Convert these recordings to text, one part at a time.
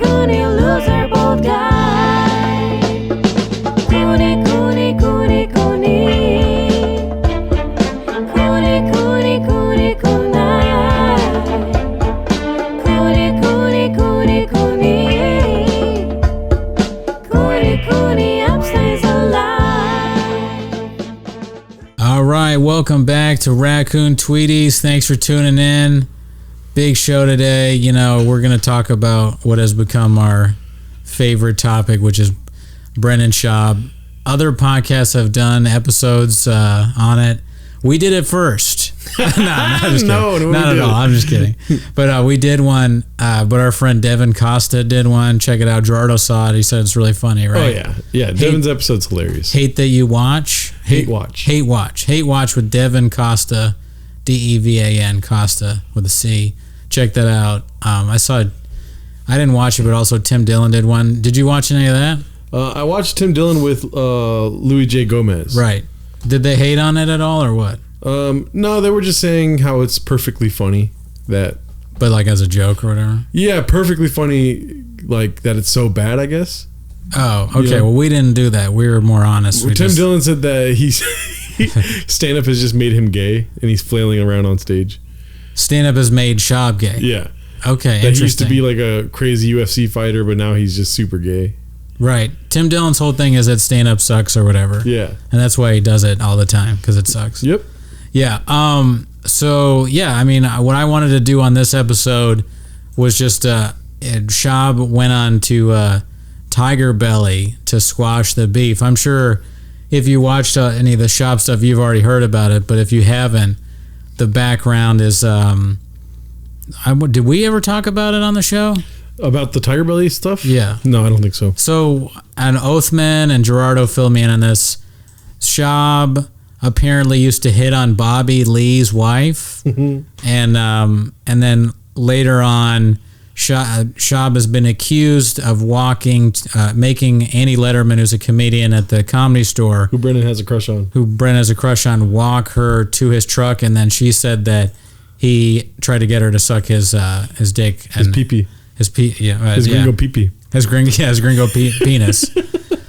Cooney, loser, bold guy. Cooney, Cooney, Cooney, Cooney. Cooney, Cooney, Cooney, Cooney. Cooney, Cooney, Cooney, Cooney. Cooney, Cooney, upstays alive. All right, welcome back to Raccoon Tweeties. Thanks for tuning in. Big show today. You know, we're going to talk about what has become our favorite topic, which is Brendan Schaub. Other podcasts have done episodes on it. We did it first. Not at all. I'm just kidding. But we did one. But our friend Devin Costa did one. Check it out. Gerardo saw it. He said it's really funny, right? Oh, yeah. Devin's episode's hilarious. Hate That You Watch. Hate Watch. Hate Watch with Devin Costa. Devan Costa with a C. Check that out. I didn't watch it, but also Tim Dillon did one. Did you watch any of that? I watched Tim Dillon with Louis J. Gomez. Right. Did they hate on it at all or what? No, they were just saying how it's perfectly funny. But like as a joke or whatever? Yeah, perfectly funny, like that it's so bad, I guess. Oh, okay. Yeah. Well, we didn't do that. We were more honest. Tim Dillon said that stand-up has just made him gay and he's flailing around on stage. Stand-up has made Schaub gay? Yeah. Okay, that he used to be like a crazy UFC fighter, but now he's just super gay. Right. Tim Dillon's whole thing is that stand-up sucks or whatever. Yeah. And that's why he does it all the time, because it sucks. Yep. Yeah. So, yeah, I mean, what I wanted to do on this episode was just Schaub went on to TigerBelly to squash the beef. I'm sure if you watched any of the Schaub stuff, you've already heard about it. But if you haven't, the background is... did we ever talk about it on the show? About the TigerBelly stuff? Yeah. No, I don't think so. So, and Oathman and Gerardo filled me in on this. Schaub apparently used to hit on Bobby Lee's wife. And then later on, Schaub has been accused of making Annie Letterman, who's a comedian at the Comedy Store. Who Brendan has a crush on, walk her to his truck. And then she said that he tried to get her to suck his dick. His pee-pee. His gringo pee-pee. His gringo penis.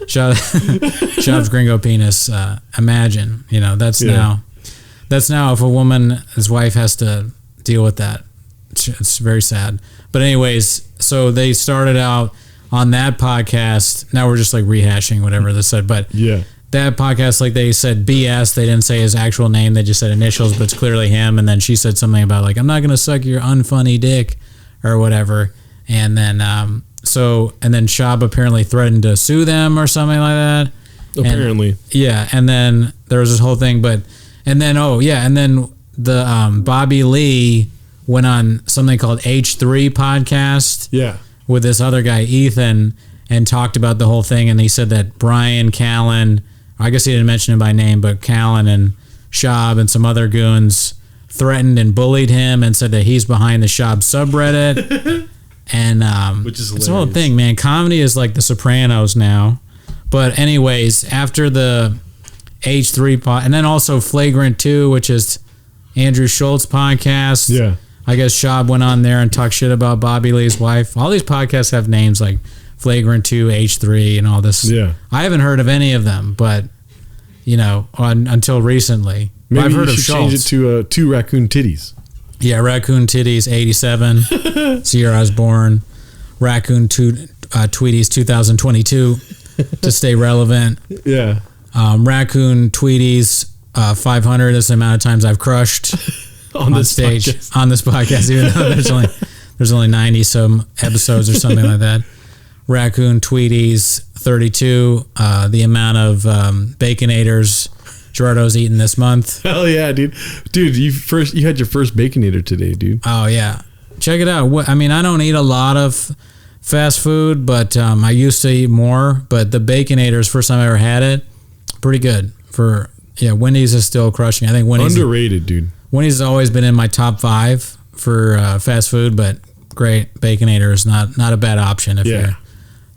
Schaub's gringo penis. Imagine, that's now if a woman, his wife has to deal with that. It's very sad. But anyways, so they started out on that podcast. Now we're just like rehashing whatever they said, but yeah. That podcast, like they said BS, they didn't say his actual name, they just said initials, but it's clearly him. And then she said something about like, I'm not going to suck your unfunny dick or whatever. And then, then Schaub apparently threatened to sue them or something like that. Apparently. And then there was this whole thing, and then the Bobby Lee went on something called H3 podcast. Yeah. With this other guy, Ethan, and talked about the whole thing. And he said that Brian Callen, I guess he didn't mention him by name, but Callen and Schaub and some other goons threatened and bullied him and said that he's behind the Schaub subreddit. And which is hilarious. It's the whole thing, man. Comedy is like The Sopranos now. But anyways, after the H3 pod, and then also Flagrant 2, which is Andrew Schultz's podcast. Yeah. I guess Schaub went on there and talked shit about Bobby Lee's wife. All these podcasts have names like Flagrant 2, H3, and all this. Yeah. I haven't heard of any of them, but, until recently. Maybe I've heard you of should Schultz. change it to two Raccoon Titties. Yeah, Raccoon Titties 87. Year I was born. Raccoon Tweeties 2022 to stay relevant. Yeah. Raccoon Tweeties 500 is the amount of times I've crushed on this stage podcast. On this podcast, even though there's only 90 some episodes or something like that. Raccoon Tweeties 32, the amount of Baconators Gerardo's eaten this month. Hell yeah, dude! Dude, you had your first Baconator today, dude. Oh yeah, check it out. I don't eat a lot of fast food, but I used to eat more. But the Baconators, first time I ever had it, pretty good. Wendy's is still crushing. I think Wendy's underrated, dude. Wendy's has always been in my top 5 for fast food, but great. Baconator is not a bad option if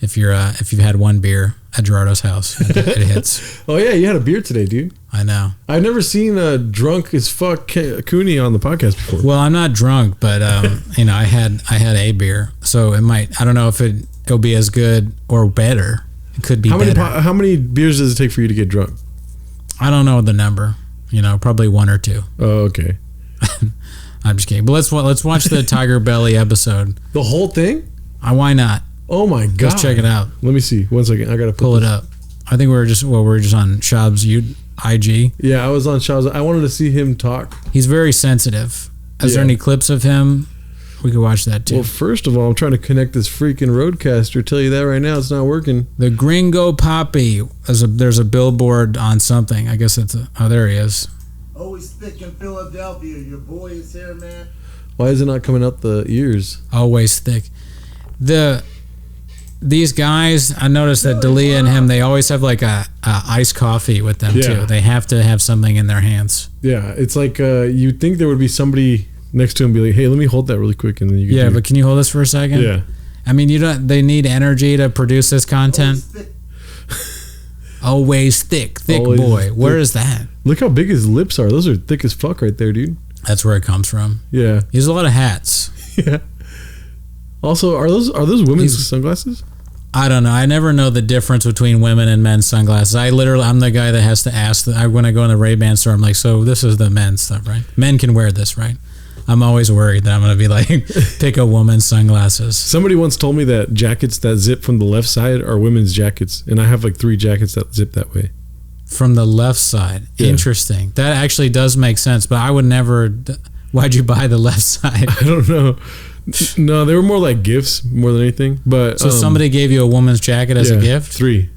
If you've had one beer at Gerardo's house, it hits. Oh yeah, you had a beer today, dude. I know. I've never seen a drunk as fuck Cooney on the podcast before. Well, I'm not drunk, but I had a beer, so it might. I don't know if it'll be as good or better. It could be better. How many beers does it take for you to get drunk? I don't know the number. Probably 1 or 2. Oh, okay. I'm just kidding. But let's watch the TigerBelly episode. The whole thing? Why not? Oh my god! Let's check it out. Let me see. 1 second. I gotta pull it up. I think we're just on Schaub's IG. Yeah, I was on Schaub's. I wanted to see him talk. He's very sensitive. Is there any clips of him? We could watch that too. Well, first of all, I'm trying to connect this freaking roadcaster. Tell you that right now, it's not working. The Gringo Poppy. There's a billboard on something. I guess it's there he is. Always thick in Philadelphia. Your boy is here, man. Why is it not coming out the ears? Always thick. These guys, I noticed that Dalia and him, they always have like a iced coffee with them too. They have to have something in their hands. Yeah, it's like you'd think there would be somebody next to him, be like, "Hey, let me hold that really quick," and then you. But can you hold this for a second? Yeah. I mean, they need energy to produce this content. Always thick Always boy. thick. Where is that? Look how big his lips are. Those are thick as fuck right there, dude. That's where it comes from. Yeah. He has a lot of hats. Yeah. Also, are those women's sunglasses? I don't know. I never know the difference between women and men's sunglasses. I'm the guy that has to ask. When I go in the Ray-Ban store, I'm like, so this is the men's stuff, right? Men can wear this, right? I'm always worried that I'm going to be like, pick a woman's sunglasses. Somebody once told me that jackets that zip from the left side are women's jackets, and I have like 3 jackets that zip that way. From the left side. Yeah. Interesting. That actually does make sense, but I would never. Why'd you buy the left side? I don't know. No, they were more like gifts more than anything. But so somebody gave you a woman's jacket as a gift? 3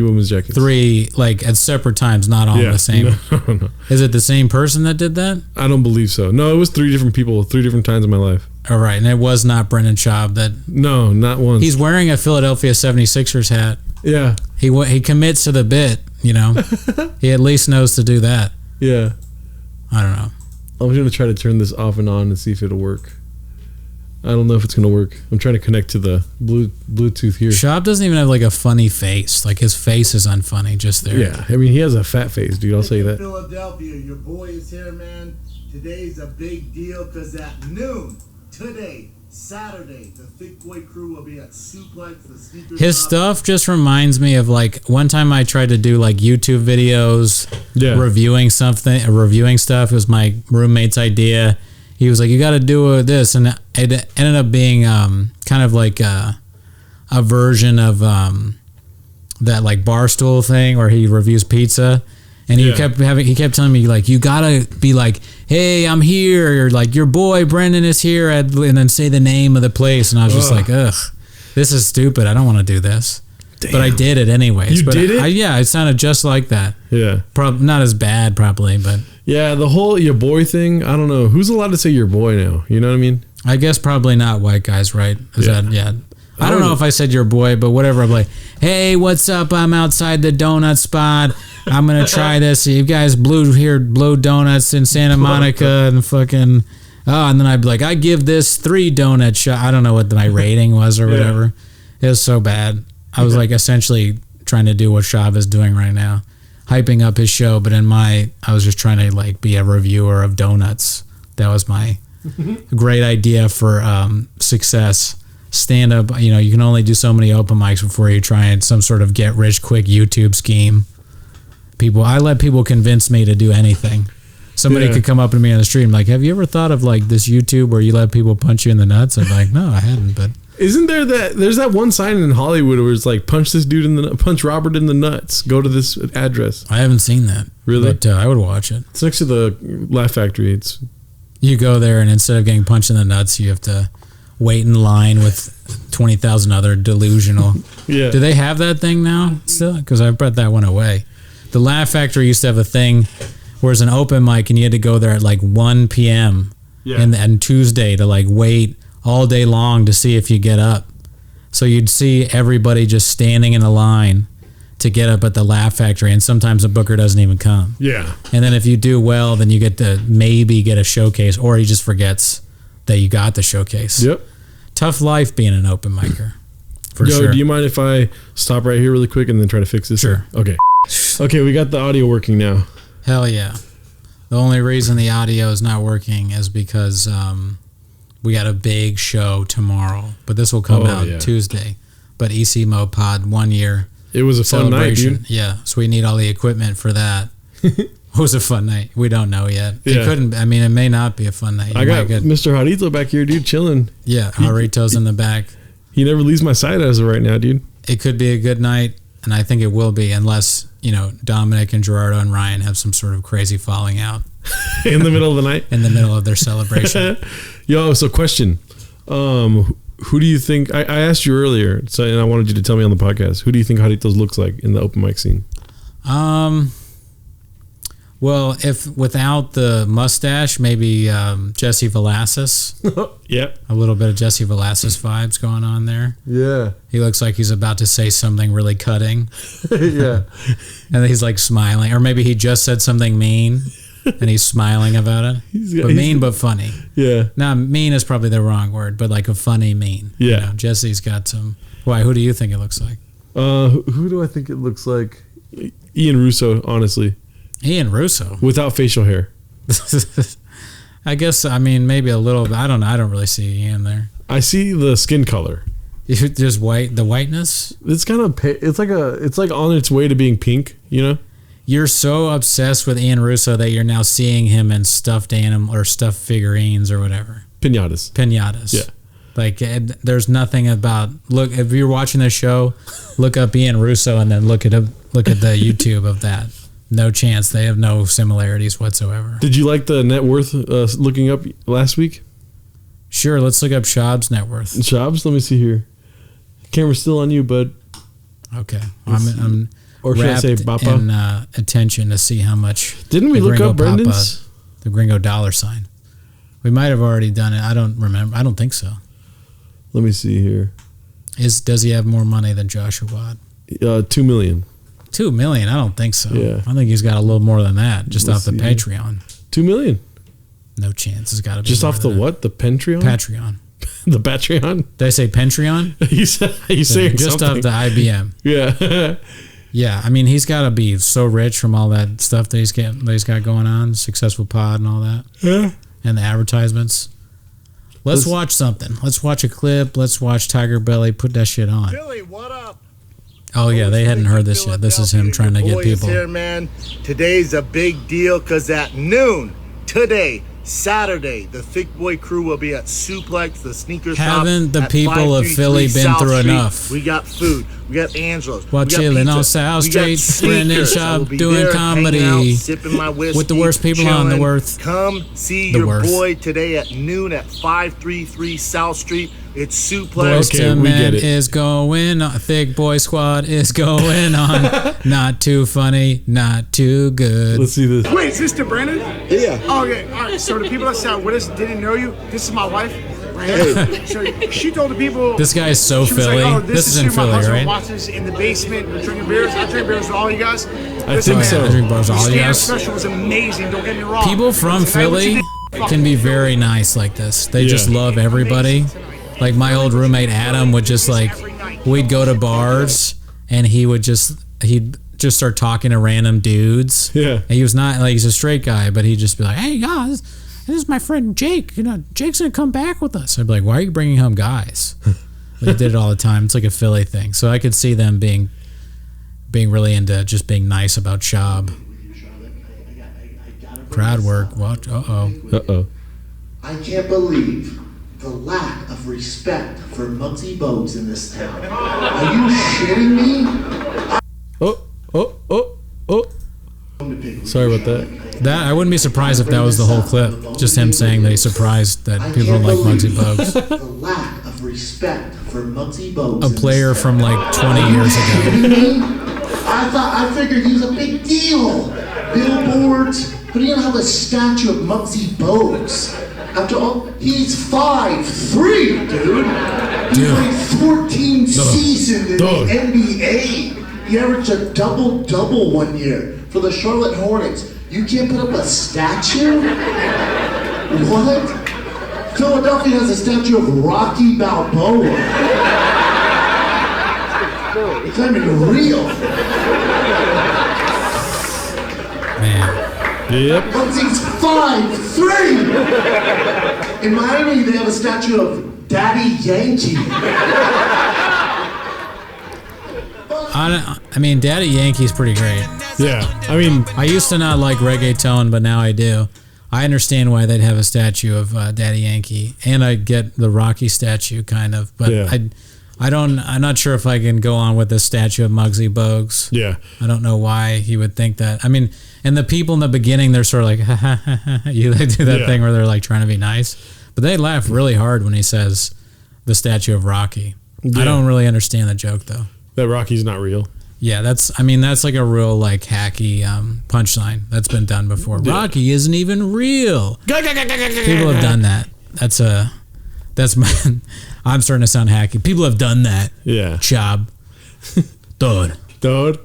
women's jackets. 3 like at separate times, not all the same. No. Is it the same person that did that? I don't believe so. No, it was 3 different people, 3 different times in my life. All right, and it was not Brendan Schaub that. No, not once. He's wearing a Philadelphia 76ers hat. Yeah. He commits to the bit, He at least knows to do that. Yeah. I don't know. I'm going to try to turn this off and on and see if it'll work. I don't know if it's going to work. I'm trying to connect to the Bluetooth here. Schaub doesn't even have like a funny face. Like his face is unfunny just there. Yeah. I mean, he has a fat face, dude. I'll say that. Philadelphia, your boy is here, man. Today's a big deal because at noon today, Saturday, the Thick Boy crew will be at Suplex, the sneaker His shop. stuff just reminds me of like one time I tried to do like YouTube videos reviewing stuff. It was my roommate's idea. He was like, you got to do this. And it ended up being kind of like a version of that like Barstool thing where he reviews pizza. And he kept telling me like, you got to be like, hey, I'm here. Or like, your boy Brendan is here. And then say the name of the place. And I was just like, ugh, this is stupid. I don't want to do this. Damn. But I did it anyways. You did it? Yeah, it sounded just like that. Yeah. Not as bad probably, but. Yeah, the whole your boy thing, I don't know. Who's allowed to say your boy now? You know what I mean? I guess probably not white guys, right? I don't know if I said your boy, but whatever. I'm like, hey, what's up? I'm outside the donut spot. I'm going to try this. You guys blew donuts in Santa Monica and fucking... Oh, and then I'd be like, I give this 3 donut shot. I don't know what my rating was or whatever. It was so bad. I was like essentially trying to do what Schaub is doing right now. Hyping up his show, but I was just trying to like be a reviewer of donuts. That was my great idea for success. Stand up, you can only do so many open mics before you try some sort of get rich quick YouTube scheme. I let people convince me to do anything. Somebody could come up to me on the street and be like, have you ever thought of like this YouTube where you let people punch you in the nuts? I'm like, no, I hadn't, but. Isn't there's that one sign in Hollywood where it's like punch Robert in the nuts, go to this address. I haven't seen that. Really? But I would watch it. It's next to the Laugh Factory. You go there and instead of getting punched in the nuts, you have to wait in line with 20,000 other delusional. Yeah. Do they have that thing now still? Because I bet that went away. The Laugh Factory used to have a thing where it's an open mic and you had to go there at like 1 p.m. And Tuesday to like wait all day long to see if you get up. So you'd see everybody just standing in a line to get up at the Laugh Factory, and sometimes the booker doesn't even come. Yeah. And then if you do well, then you get to maybe get a showcase, or he just forgets that you got the showcase. Yep. Tough life being an open micer. For Yo, sure. do you mind if I stop right here really quick and then try to fix this? Sure. Okay. Okay, we got the audio working now. Hell yeah. The only reason the audio is not working is because we got a big show tomorrow. But this will come out Tuesday. But EC Mo Pod 1 year It was a fun night, celebration. dude. Yeah, so we need all the equipment for that. It was a fun night. We don't know yet. Yeah. It couldn't. I mean, it may not be a fun night. I got Mr. Jarito back here, dude, chilling. Yeah, Jarito's in the back. He never leaves my side as of right now, dude. It could be a good night, and I think it will be, unless Dominic and Gerardo and Ryan have some sort of crazy falling out In the middle of the night. in the middle of their celebration. Yo, so question. Who do you think... I asked you earlier, and I wanted you to tell me on the podcast. Who do you think Jarito's looks like in the open mic scene? Well, if without the mustache, maybe Jesse Velasquez. Yeah. A little bit of Jesse Velasquez vibes going on there. Yeah. He looks like he's about to say something really cutting. Yeah. And he's like smiling. Or maybe he just said something mean and he's smiling about it. Mean but funny. Yeah. Now, mean is probably the wrong word, but like a funny mean. Yeah. Jesse's got some... Why? Who do you think it looks like? Who do I think it looks like? Ian Russo, honestly. Ian Russo. Without facial hair. I guess, maybe a little bit. I don't know. I don't really see Ian there. I see the skin color. Just white, the whiteness? It's kind of... It's like on its way to being pink, You're so obsessed with Ian Russo that you're now seeing him in stuffed animal or stuffed figurines or whatever. Pinatas. Yeah. Like, there's nothing about... Look, if you're watching the show, look up Ian Russo and then look at the YouTube of that. No chance. They have no similarities whatsoever. Did you like the net worth looking up last week? Sure, let's look up Schaub's net worth. Schaub's? Let me see here. Camera's still on you, bud. Okay. I'm or should I say wrapped Bappa? in attention to see how much... Didn't we the look Gringo up Brendan's? Papa, the Gringo dollar sign. We might have already done it. I don't remember. I don't think so. Let me see here. Does he have more money than Joshua Watt? 2 million. 2 million? I don't think so. Yeah. I think he's got a little more than that just Let's off the see here. Patreon. 2 million. No chance. It's got to be Just more off the than what? The Patreon? Patreon. The Patreon? Did I say Patreon? you saying Just something. off the IBM. Yeah. Yeah, he's got to be so rich from all that stuff that he's got going on, successful pod and all that. Yeah. And the advertisements. Let's watch something. Let's watch a clip. Let's watch TigerBelly. Put that shit on. Billy, what up? Oh yeah, they hadn't heard this yet. This is him trying to get people. Here, man. Today's a big deal because at noon today, Saturday, the Thick Boy crew will be at Suplex, the sneaker shop. Haven't the at people of 533 Philly been South through Street. enough? We got food. We got Angelo's. While we got chilling pizza, on South we got Street, Brendan sneakers. I will Schaub be doing there, comedy hanging out, sipping my whiskey, with the worst people on the chilling. worth. Come see The your worth. boy today at noon at 533 South Street. It's Suplex. Boys Okay, to we Men get it. is going on. Thick Boy Squad is going on. Not too funny, not too good. Let's see this. Wait, is this to Brandon? Yeah. Oh, okay, all right. So the people that sat with us didn't know you. This is my wife. Right here. So she told the people. This guy is so she was Philly. Like, oh, This is in who Philly, my husband right? watches in the basement. We're drinking beers. I drink beers with all you guys. I think so. I drink bars with all you Stand guys. special was amazing. Don't get me wrong. People from Tonight, what you Philly did- can be very nice like this. They just Yeah. love everybody. Like my old roommate Adam would just we'd go to bars and he'd just start talking to random dudes. Yeah. And he was not he's a straight guy, but he'd just be like, "Hey guys, this is my friend Jake. Jake's gonna come back with us." I'd be like, "Why are you bringing home guys?" But he did it all the time. It's like a Philly thing. So I could see them being really into just being nice about Schaub. Crowd work. What? Uh-oh. I can't believe the lack of respect for Muggsy Bogues in this town. Are you shitting me? Oh. Sorry about that. That I wouldn't be surprised if that was the whole clip. Just him saying that he's surprised that people don't like Muggsy Bogues. The lack of respect for Muggsy Bogues. A player from like 20 years ago. I figured he was a big deal. Billboards, but he didn't have a statue of Muggsy Bogues. After all, he's 5'3", dude. He played 14 seasons in the NBA. He averaged a double-double one year for the Charlotte Hornets. You can't put up a statue? What? Philadelphia has a statue of Rocky Balboa. It's not even real. Man. Yep. Muggsy's 5'3". In Miami, they have a statue of Daddy Yankee. I mean, Daddy Yankee's pretty great. Yeah. I mean, I used to not like reggaeton, but now I do. I understand why they'd have a statue of Daddy Yankee, and I get the Rocky statue kind of, but Yeah. I'm not sure if I can go on with the statue of Muggsy Bogues. yeah. I don't know why he would think that. I mean, and the people in the beginning, they're sort of like, ha, ha, ha, ha. They do that Yeah. thing where they're like trying to be nice, but they laugh really hard when he says the statue of Rocky. Yeah. I don't really understand the joke though. That Rocky's not real. Yeah, that's like a real like hacky punchline that's been done before. Yeah. Rocky isn't even real. People have done that. That's my. I'm starting to sound hacky. People have done that. Yeah. Shab, dude, Dude.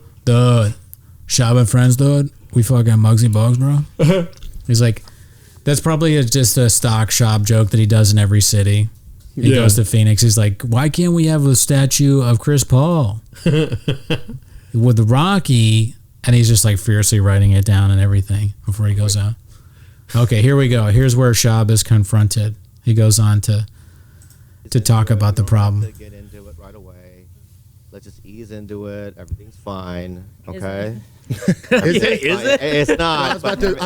Shab and friends, dude. We fucking Muggsy Bogues, bro. He's like, that's probably just a stock Shab joke that he does in every city. He Yeah. goes to Phoenix. He's like, why can't we have a statue of Chris Paul with the Rocky? And he's just like fiercely writing it down and everything before he goes out. Okay, here we go. Here's where Shab is confronted. He goes on to talk about the problem. To get into it right away. Let's just ease into it. Everything's fine. Okay. Is it? It's not. I was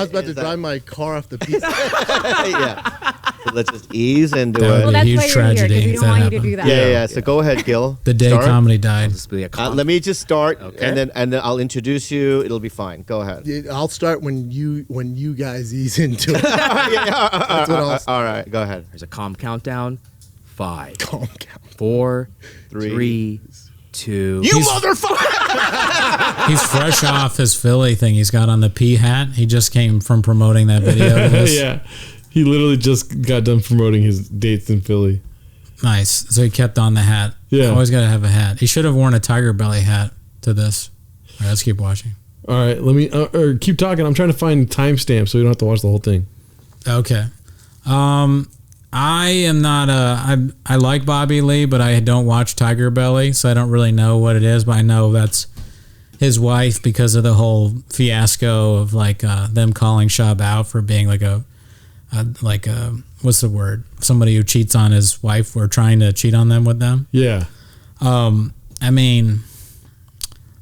about to drive my car off the piece. Yeah. So let's just ease into That it. would Well, be a that's huge why you're here, tragedy 'cause we if don't that want you to happened. do that. Yeah. So go ahead, Gil. The day Start. comedy died. This will be a comment. Let me just start, Okay. and then I'll introduce you. It'll be fine. Go ahead. I'll start when you guys ease into it. That's what I'll- All right. Go ahead. There's a calm countdown. 5, Calm down. 4, Three. 3, 2. You motherfucker! He's fresh off his Philly thing. He's got on the pea hat. He just came from promoting that video. to this. Yeah. He literally just got done promoting his dates in Philly. Nice. So he kept on the hat. Yeah. Always got to have a hat. He should have worn a TigerBelly hat to this. All right, let's keep watching. All right, let me or keep talking. I'm trying to find timestamps so we don't have to watch the whole thing. Okay. I am not I like Bobby Lee, but I don't watch TigerBelly, so I don't really know what it is, but I know that's his wife because of the whole fiasco of like them calling Shab out for being like a what's the word? Somebody who cheats on his wife or trying to cheat on them with them. Yeah. I mean,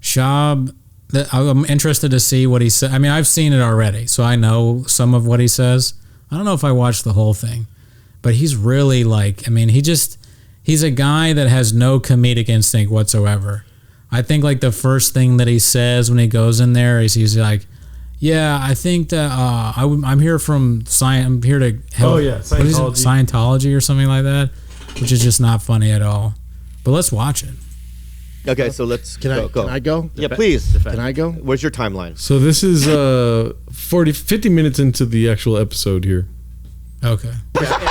Shab, I'm interested to see what he said. I mean, I've seen it already, so I know some of what he says. I don't know if I watched the whole thing, but he's really like, I mean, he's a guy that has no comedic instinct whatsoever. I think like the first thing that he says when he goes in there is he's like, yeah, I think that I'm here from science. I'm here to help. Oh, yeah, What is it? Scientology. Scientology or something like that, which is just not funny at all. But let's watch it. Okay, so let's Can go. I go? Yeah, please. Can I go? Where's your timeline? So this is 50 minutes into the actual episode here. Okay.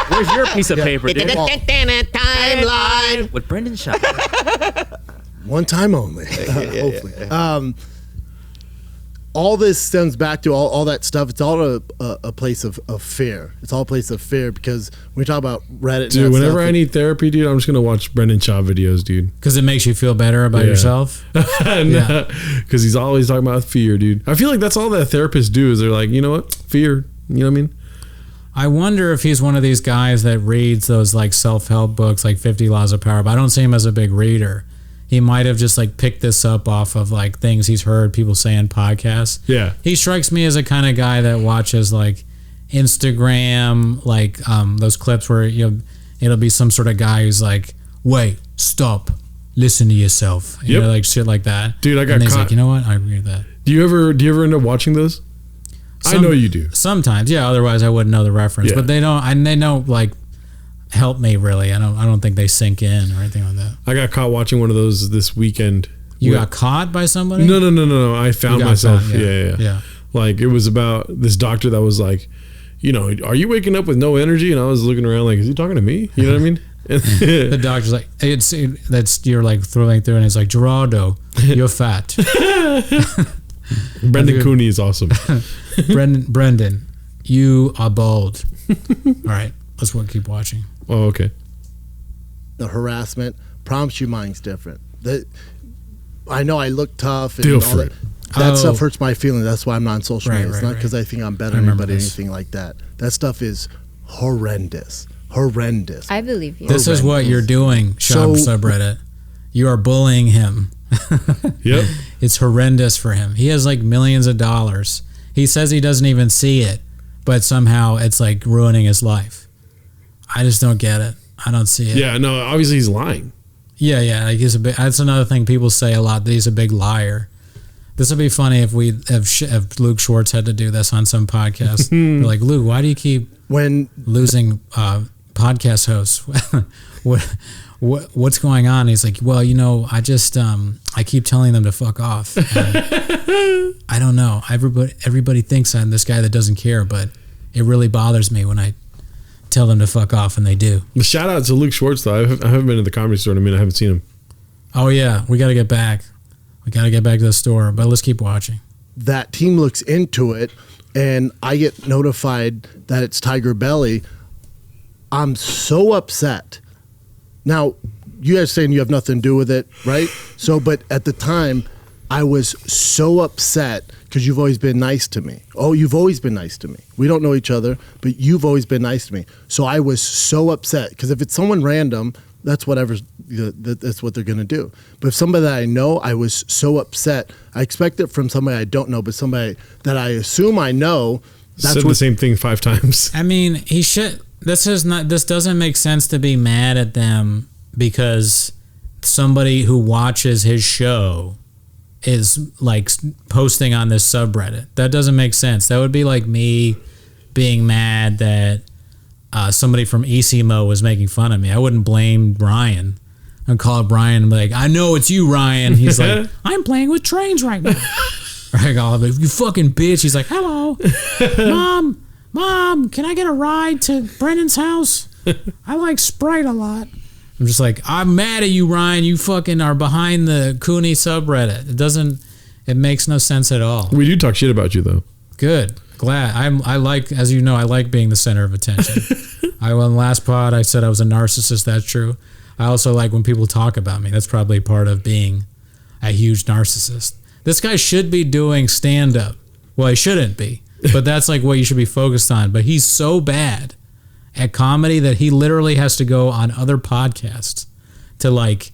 Where's your piece of paper, dude? Timeline. With Brendan Schaub. One time only. Hopefully. All this stems back to all that stuff. It's all a place of fear. It's all a place of fear because when we talk about Reddit, and Dude, that whenever stuff, I need therapy, dude, I'm just gonna watch Brendan Schaub videos, dude. Because it makes you feel better about Yeah. yourself. Yeah. Because he's always talking about fear, dude. I feel like that's all that therapists do is they're like, you know what, fear. You know what I mean? I wonder if he's one of these guys that reads those like self-help books like 50 Laws of Power, but I don't see him as a big reader. He might have just like picked this up off of like things he's heard people say in podcasts. Yeah. He strikes me as a kind of guy that watches like Instagram, like those clips where it'll be some sort of guy who's like, wait, stop, listen to yourself. You Yep. know, like shit like that. Dude, I got and he's caught- like, you know what? I agree with that. Do you ever end up watching those? I know you do. Sometimes, yeah. Otherwise, I wouldn't know the reference. Yeah. But they don't like help me really. I don't think they sink in or anything like that. I got caught watching one of those this weekend. You With- got caught by somebody? No. I found You got myself. caught, Yeah. Like it was about this doctor that was like, you know, are you waking up with no energy? And I was looking around like, is he talking to me? You know what I mean? The doctor's like, you're like throwing through, and it's like, Gerardo, you're fat. Brendan Cooney is awesome. Brendan, you are bald. All right, let's keep watching. Oh, okay. the harassment. Promise you, mine's different. I know I look tough and Feel all free. that. That Oh. stuff hurts my feelings. That's why I'm not on social Right, media. It's right, not because I think I'm better I than remember anybody or this. anything like that. That stuff is horrendous. Horrendous. I believe you. This is what you're doing, Schaub So- subreddit. You are bullying him. Yep. It's horrendous for him. He has like millions of dollars. He says he doesn't even see it, but somehow it's like ruining his life. I just don't get it. I don't see it. Yeah, no, obviously he's lying. Yeah. Like he's a big. That's another thing people say a lot. That he's a big liar. This would be funny if if Luke Schwartz had to do this on some podcast. They're like, Luke, why do you keep When losing podcast hosts? What's going on? He's like, well, I just I keep telling them to fuck off. And I don't know. Everybody thinks I'm this guy that doesn't care, but it really bothers me when I tell them to fuck off, and they do. The shout out to Luke Schwartz though. I haven't been to the Comedy Store in a minute. I haven't seen him. Oh yeah, we got to get back. We got to get back to the store, but let's keep watching. that team looks into it and I get notified that it's TigerBelly, I'm so upset. Now, you guys saying you have nothing to do with it, right? So, but at the time, I was so upset because you've always been nice to me. Oh, you've always been nice to me. We don't know each other, but you've always been nice to me. So I was so upset because if it's someone random, that's that's what they're going to do. But if somebody that I know, I was so upset. I expect it from somebody I don't know, but somebody that I assume I know. That's Said the same thing 5 times. I mean, he should. This doesn't make sense to be mad at them because somebody who watches his show is like posting on this subreddit. That doesn't make sense. That would be like me being mad that somebody from ECMO was making fun of me. I wouldn't blame Brian. I'd call up Brian and be like, I know it's you, Ryan. He's like, I'm playing with trains right now. Right, I'll be, you fucking bitch. He's like, hello, Mom, can I get a ride to Brendan's house? I like Sprite a lot. I'm just like, I'm mad at you, Ryan. You fucking are behind the Cooney subreddit. It makes no sense at all. We do talk shit about you though. Good. Glad. I like, as you know, I like being the center of attention. On the last pod, I said I was a narcissist. That's true. I also like when people talk about me. That's probably part of being a huge narcissist. This guy should be doing stand-up. Well, he shouldn't be, but that's like what you should be focused on. But he's so bad at comedy that he literally has to go on other podcasts to like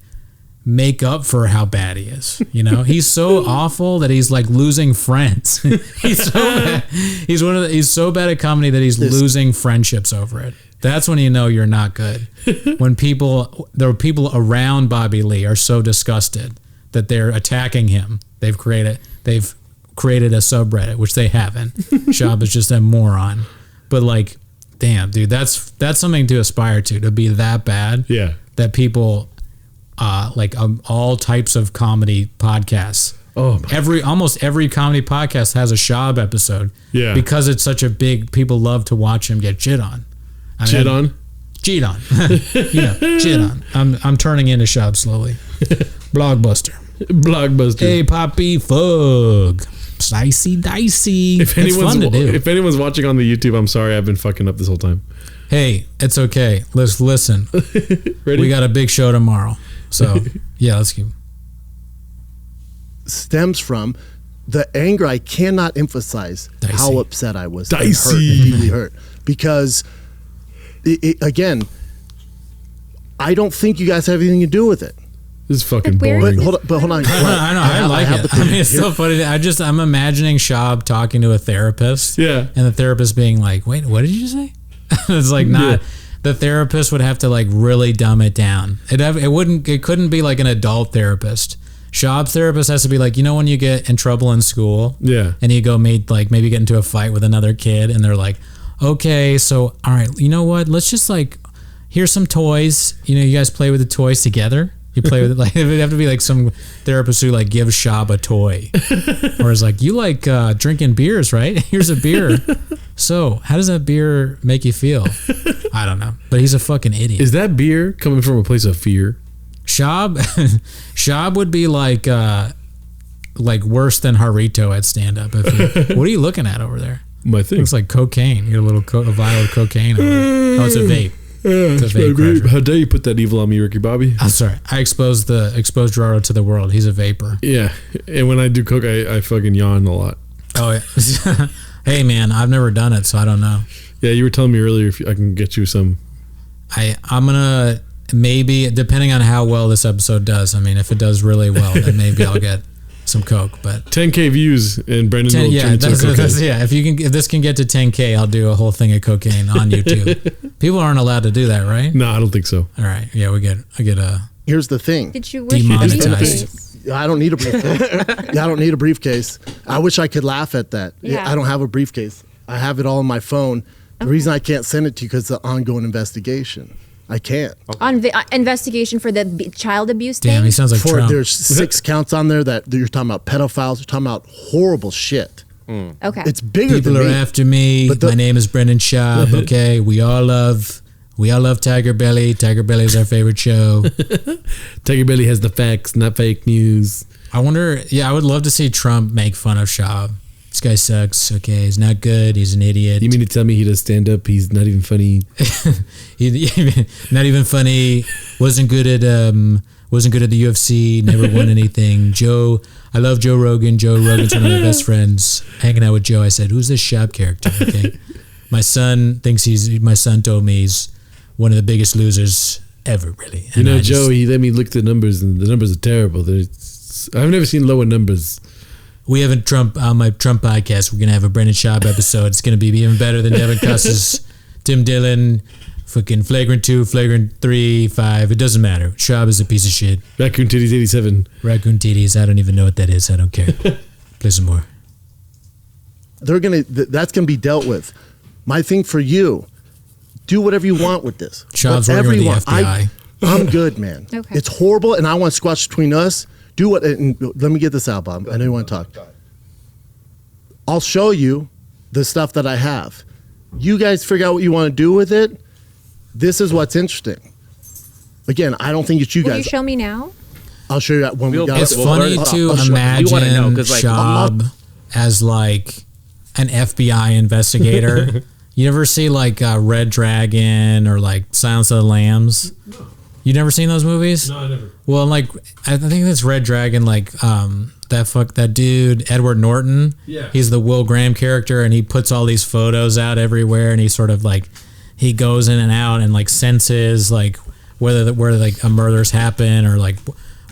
make up for how bad he is. You know, he's so awful that he's like losing friends. He's so bad. He's so bad at comedy that he's losing friendships over it. That's when you know you're not good. When the people around Bobby Lee are so disgusted that they're attacking him. They've created a subreddit, which they haven't. Schaub is just a moron. But like, damn, dude, that's something to aspire to be that bad. Yeah. That people all types of comedy podcasts. Oh, almost every comedy podcast has a Schaub episode. Yeah. Because it's such a big, people love to watch him get shit on. Shit on? Cheat on. Shit on. I'm turning into Schaub slowly. Blockbuster. Hey, Poppy Fug. Dicey. It's fun to do. If anyone's watching on the YouTube, I'm sorry. I've been fucking up this whole time. Hey, it's okay. Let's listen. Ready? We got a big show tomorrow. So, yeah, let's keep. Stems from the anger. I cannot emphasize Dicey. how upset I was. Dicey. And deeply hurt. Because, again, I don't think you guys have anything to do with it. This is fucking But where boring. But hold on. I know. I like have it. the I mean, it's so funny. I'm imagining Schaub talking to a therapist. Yeah. And the therapist being like, wait, what did you say? It's like not. Yeah. The therapist would have to like really dumb it down. It couldn't be like an adult therapist. Schaub's therapist has to be like, you know, when you get in trouble in school, Yeah. and you go maybe get into a fight with another kid, and they're like, okay, so all right, you know what? Let's just like, here's some toys. You know, you guys play with the toys together. You play with it. Like, it would have to be like some therapist who like gives Schaub a toy, or is like, you like drinking beers, right? Here's a beer. So how does that beer make you feel? I don't know, but he's a fucking idiot. Is that beer coming from a place of fear? Schaub would be like worse than Harito at stand up. What are you looking at over there? My thing. Looks like cocaine. You got a vial of cocaine over there. Oh, it's a vape. It's a vape Great. crusher. How dare you put that evil on me, Ricky Bobby? I'm sorry. I exposed Gerardo to the world. He's a vapor. Yeah, and when I do coke, I fucking yawn a lot. Oh yeah. Hey man, I've never done it, so I don't know. Yeah, you were telling me earlier if I can get you some. I'm gonna maybe, depending on how well this episode does. I mean, if it does really well, then maybe I'll get some coke. But 10K views and Brendan will yeah, turn into a cocaine. yeah. If this can get to 10K, I'll do a whole thing of cocaine on YouTube. People aren't allowed to do that, right? No, I don't think so. All right. Yeah, I get a. Here's the thing. Did you wish you Demonetized. I don't need a briefcase. I don't need a briefcase. I wish I could laugh at that. Yeah. I don't have a briefcase. I have it all on my phone. The reason I can't send it to you because it's an ongoing investigation. I can't. on investigation for the child abuse Damn, thing? he sounds like Trump. There's 6 counts on there that you're talking about pedophiles. You're talking about horrible shit. Okay. It's bigger People than are me. after me. But My name is Brendan Schaub. Okay, we all love TigerBelly. TigerBelly is our favorite show. TigerBelly has the facts, not fake news. I wonder. Yeah, I would love to see Trump make fun of Schaub. This guy sucks. Okay, he's not good. He's an idiot. You mean to tell me he does stand up? He's not even funny. Not even funny. Wasn't good at the UFC. Never won anything. I love Joe Rogan. Joe Rogan's one of my best friends. Hanging out with Joe, I said, "Who's this Schaub character?" Okay, my son told me he's one of the biggest losers ever. Really, You know, Joe, he let me look at the numbers, and the numbers are terrible. I've never seen lower numbers. We have on my Trump podcast. We're gonna have a Brendan Schaub episode. It's gonna be even better than Devin Cuss's, Tim Dillon, fucking Flagrant 2, Flagrant 3, 5. It doesn't matter. Schaub is a piece of shit. Raccoon Titties 87. Raccoon Tweeties. I don't even know what that is. I don't care. Play some more. That's gonna be dealt with. My thing for you, do whatever you want with this. Schaub's Whatever working you with the want. FBI. I'm good, man. Okay. It's horrible, and I want to squash between us. Do what? And let me get this out, Bob. I know you want to talk. I'll show you the stuff that I have. You guys figure out what you want to do with it. This is what's interesting. Again, I don't think it's you Will guys. you show me now? I'll show you that when we We'll- got. It's Well, funny I'll to show you. imagine We wanna know, 'cause, like, Schaub as like an FBI investigator. You ever see like Red Dragon or like Silence of the Lambs? You never seen those movies? No, I never. Well, like I think that's Red Dragon. Like that dude Edward Norton. Yeah. He's the Will Graham character, and he puts all these photos out everywhere, and he sort of like he goes in and out and like senses like where like a murder's happen or like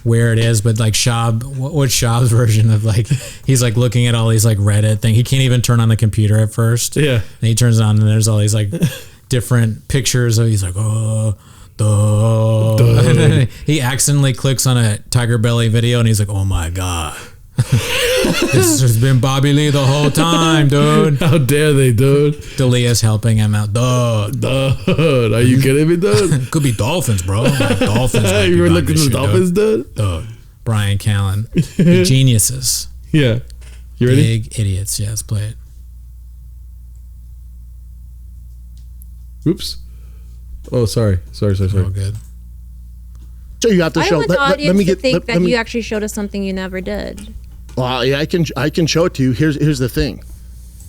where it is. But like Schaub, what's Schaub's version of like he's like looking at all these like Reddit thing. He can't even turn on the computer at first. Yeah. And he turns it on and there's all these like different pictures of he's like and then he accidentally clicks on a TigerBelly video and he's like, "Oh my god, this has been Bobby Lee the whole time, dude." How dare they, dude? Delia's helping him out. Dude, Dude, are you kidding me, dude? could be dolphins, bro. Like, dolphins. might be You were behind looking this at the shit, dolphins, dude? Dude, Brian Callen, the geniuses, Yeah. You ready? big idiots. Yeah, let's play it. Oops. Oh, sorry. Sorry. Oh, good. So you have to I show. want the audience to think that let me- you actually showed us something you never did. Well, yeah, I can show it to you. Here's the thing.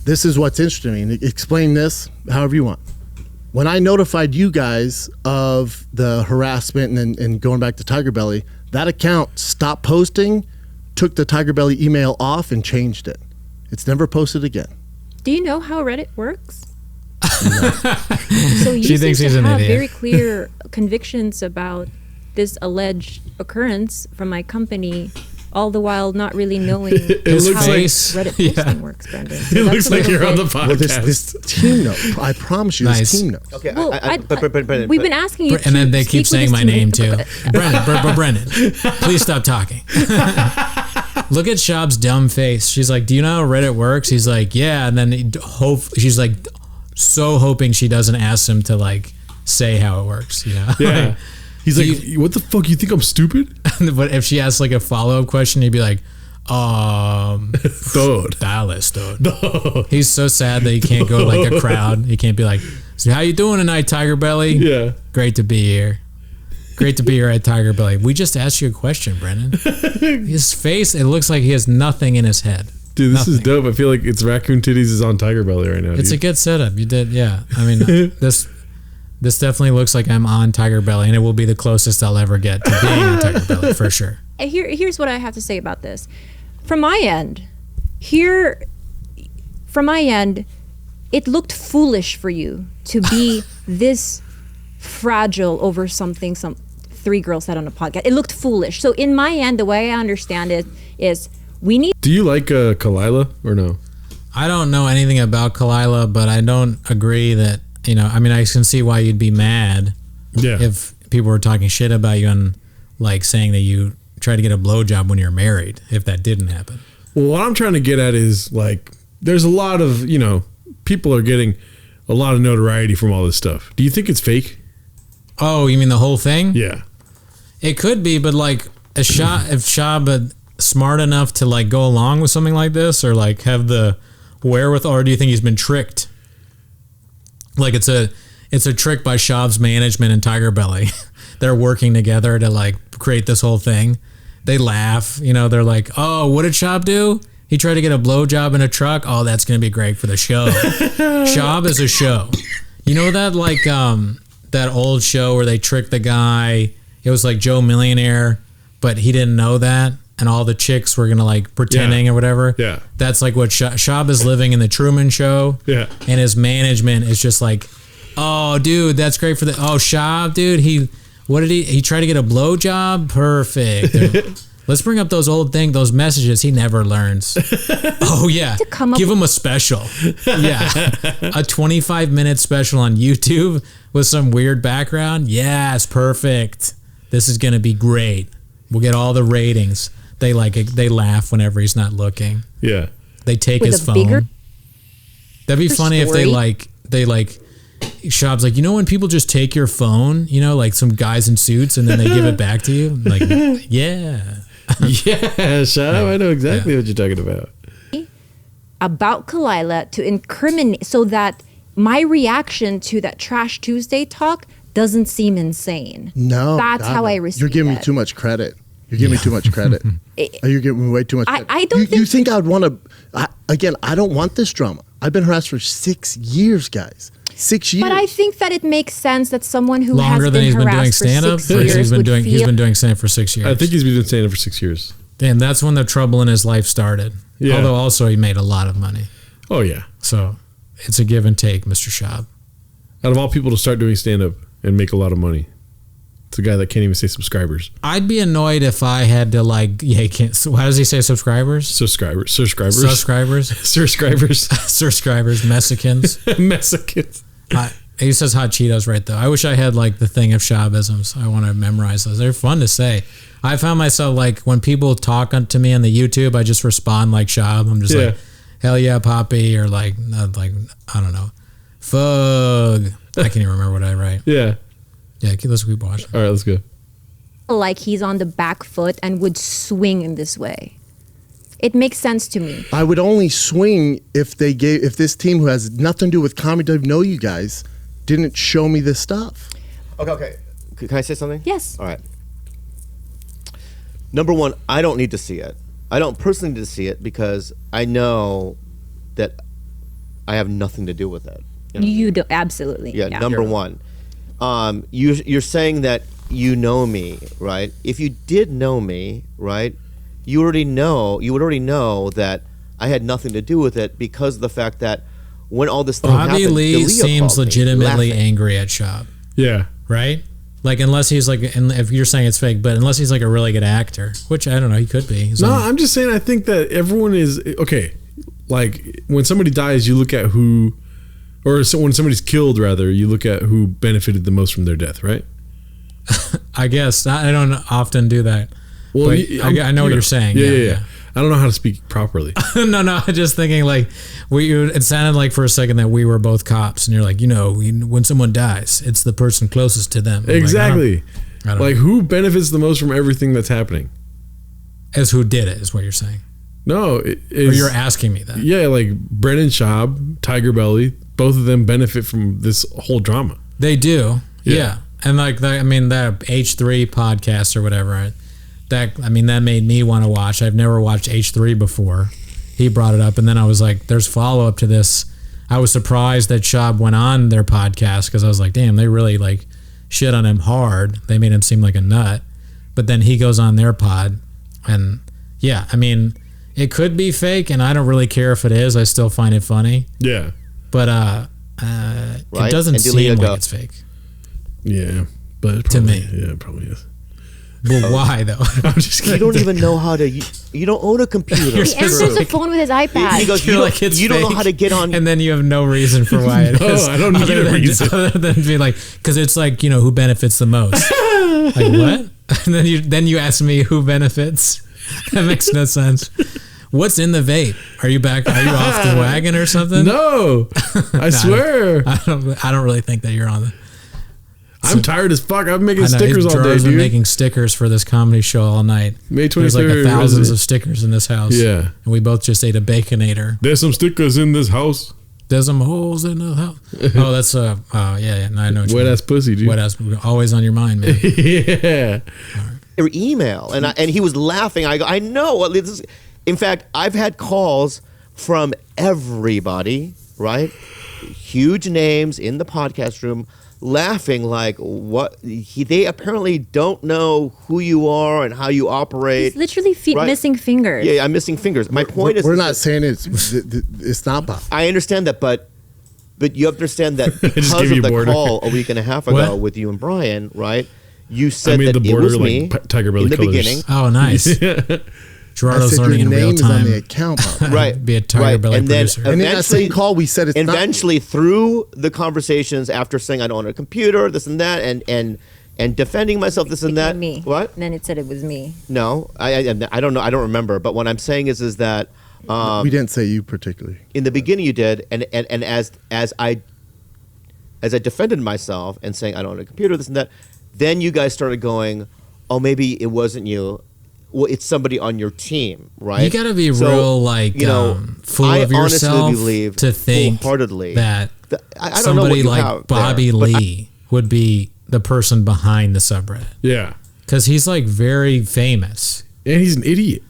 This is what's interesting to me. Explain this however you want. When I notified you guys of the harassment and going back to TigerBelly, that account stopped posting, took the TigerBelly email off, and changed it. It's never posted again. Do you know how Reddit works? So you She thinks seem he's to an have idiot. very clear convictions about this alleged occurrence from my company, all the while not really knowing His how face. Reddit posting works, Brendan. So It that's looks a like little you're on the bit- podcast. Well, this team note. I promise you, Nice. this team note. Okay, Well, Brendan, we've been asking you, And then they to keep speak with saying my this team. name too. Brendan, please stop talking. Look at Schaub's dumb face. She's like, "Do you know how Reddit works?" He's like, "Yeah." And then she's like, so hoping she doesn't ask him to like say how it works. You know? Yeah. He's like, what the fuck? You think I'm stupid? But if she asks like a follow-up question, he'd be like, Dude. Dallas, dude. He's so sad that he can't go to like a crowd. He can't be like, "So how you doing tonight, TigerBelly?" Yeah. Great to be here. Great to be here at TigerBelly. We just asked you a question, Brendan. His face, it looks like he has nothing in his head. Dude, this is Nothing. dope. I feel like it's Raccoon Titties is on TigerBelly right now. It's a dude. good setup. You did, yeah. I mean, this This definitely looks like I'm on TigerBelly, and it will be the closest I'll ever get to being on TigerBelly for sure. Here's what I have to say about this. From my end, it looked foolish for you to be this fragile over something some three girls said on a podcast. It looked foolish. So in my end, the way I understand it is we need. Do you like Kalila or no? I don't know anything about Kalila, but I don't agree that, I mean, I can see why you'd be mad if people were talking shit about you and like saying that you tried to get a blowjob when you're married, if that didn't happen. Well, what I'm trying to get at is like, there's a lot of, people are getting a lot of notoriety from all this stuff. Do you think it's fake? Oh, you mean the whole thing? Yeah. It could be, but like if Schaub smart enough to like go along with something like this or like have the wherewithal, or do you think he's been tricked? Like it's a trick by Schaub's management and TigerBelly. They're working together to like create this whole thing. They laugh, they're like, oh, what did Schaub do? He tried to get a blowjob in a truck. Oh, that's going to be great for the show. Schaub is a show. You know that like that old show where they tricked the guy? It was like Joe Millionaire, but he didn't know that. And all the chicks were going to like pretending or whatever. Yeah. That's like what Schaub is living in the Truman Show. Yeah. And his management is just like, oh, dude, that's great for the... Oh, Schaub, dude, he tried to get a blowjob? Perfect. Let's bring up those old things, those messages he never learns. Oh, yeah. Give him a special. Yeah. A 25-minute special on YouTube with some weird background. Yes, perfect. This is going to be great. We'll get all the ratings. They like it. They laugh whenever he's not looking. Yeah. They take his phone. That'd be funny if they Schaub's like, when people just take your phone, like some guys in suits and then they give it back to you? Like, yeah. Yeah, Schaub, I know exactly what you're talking about. About Kalila to incriminate so that my reaction to that Trash Tuesday talk doesn't seem insane. No. That's how I receive it. You're giving me too much credit. You're giving me too much credit. You're giving me way too much credit. I don't think... You think I'd want to... Again, I don't want this drama. I've been harassed for 6 years, guys. 6 years. But I think that it makes sense that someone who longer has than been he's been doing harassed stand-up? for 6 years He's been doing stand-up for 6 years. I think he's been doing stand-up for 6 years. And that's when the trouble in his life started. Yeah. Although also he made a lot of money. Oh, yeah. So it's a give and take, Mr. Schaub. Out of all people to start doing stand-up and make a lot of money, it's a guy that can't even say subscribers. I'd be annoyed if I had to like, he can't. So how does he say subscribers? Subscribers. Mexicans. Mexicans. He says hot Cheetos right though. I wish I had like the thing of Schaubisms. I want to memorize those. They're fun to say. I found myself like when people talk to me on the YouTube, I just respond like Schaub. I'm just like, hell yeah, Poppy, or like I don't know, fug. I can't even remember what I write. Yeah. Yeah, let's keep watching. All right, let's go. Like he's on the back foot and would swing in this way. It makes sense to me. I would only swing if this team who has nothing to do with comedy, don't even know you guys, didn't show me this stuff. Okay. Can I say something? Yes. All right. Number one, I don't need to see it. I don't personally need to see it because I know that I have nothing to do with it. You do, absolutely. Yeah. Number one, you're saying that you know me, right? If you did know me, right, you would already know that I had nothing to do with it because of the fact that when all this thing happened, Bobby Lee D'Elia seems called me, legitimately laughing. angry at Schaub. Yeah. Right? Like, unless he's like, and if you're saying it's fake, but unless he's like a really good actor, which I don't know, he could be. No, I'm just saying, I think that everyone is, okay, like when somebody dies, you look at who, or when somebody's killed, rather, you look at who benefited the most from their death, right? I guess. I don't often do that. Well, I know what you're saying. Yeah. I don't know how to speak properly. No, I'm just thinking like, it sounded like for a second that we were both cops, and you're like, when someone dies, it's the person closest to them. Exactly. Like who benefits the most from everything that's happening? As who did it, is what you're saying. No. Or you're asking me that. Yeah, like Brendan Schaub, TigerBelly, both of them benefit from this whole drama. They do. Yeah. And like, that H3 podcast or whatever, that made me want to watch. I've never watched H3 before. He brought it up, and then I was like, there's follow-up to this I was surprised that Schaub went on their podcast because I was like, damn, they really like shit on him hard. They made him seem like a nut. But then he goes on their pod, and yeah, I mean, it could be fake, and I don't really care if it is. I still find it funny. Yeah. But it doesn't seem like it's fake. Yeah. But to me. Yeah, it probably is. Well, why though? I'm just kidding. You don't even know how to. You don't own a computer. He answers the phone with his iPad. He goes, You're like, it's you don't know fake, how to get on. and then you have no reason for why it No, is. I don't need a reason. Other than be like, because it's like, you know, who benefits the most? Like what? And then you ask me who benefits. That makes no sense. What's in the vape? Are you back? Are you off the wagon or something? No, I swear. I don't really think that you're on the. I'm tired as fuck. I'm making I know, stickers all day, Gerardo's been dude. making stickers for this comedy show all night. May 23rd. There's like thousands of stickers in this house. Yeah. And we both just ate a Baconator. There's some stickers in this house. There's some holes in the house. Oh, that's yeah. No, I know. What you Wet mean. ass pussy, dude. Wet ass, always on your mind, man. Yeah. Their email, and he was laughing. I go, I know. In fact, I've had calls from everybody, right? Huge names in the podcast room, laughing like what they apparently don't know who you are and how you operate. He's literally right? missing fingers. Yeah, I'm missing fingers. My point is, we're not saying it's not possible. I understand that, but you understand that because gave of you the border. call a week and a half ago with you and Brian, right? You said I made that the it border was me like TigerBelly in the colors. beginning. Oh, nice. I Gerardo's said learning your in real name is on time. the account, Bob. Right. Be a TigerBelly And then producer. And in that eventually, same call, we said it's not. eventually through the conversations after saying I don't own a computer, this and that, and defending myself, this and It that. was me. What? And then it said it was me. No, I don't know. I don't remember. But what I'm saying is that We didn't say you particularly. in the beginning you did, and as I defended myself and saying I don't own a computer, this and that, then you guys started going, oh, maybe it wasn't you. Well, it's somebody on your team, right? You gotta be So, real, like, you know, full I of honestly yourself believe to think wholeheartedly that I don't know what somebody you like have Bobby there, but Lee would be the person behind the subreddit. Yeah. Because he's like very famous. And he's an idiot.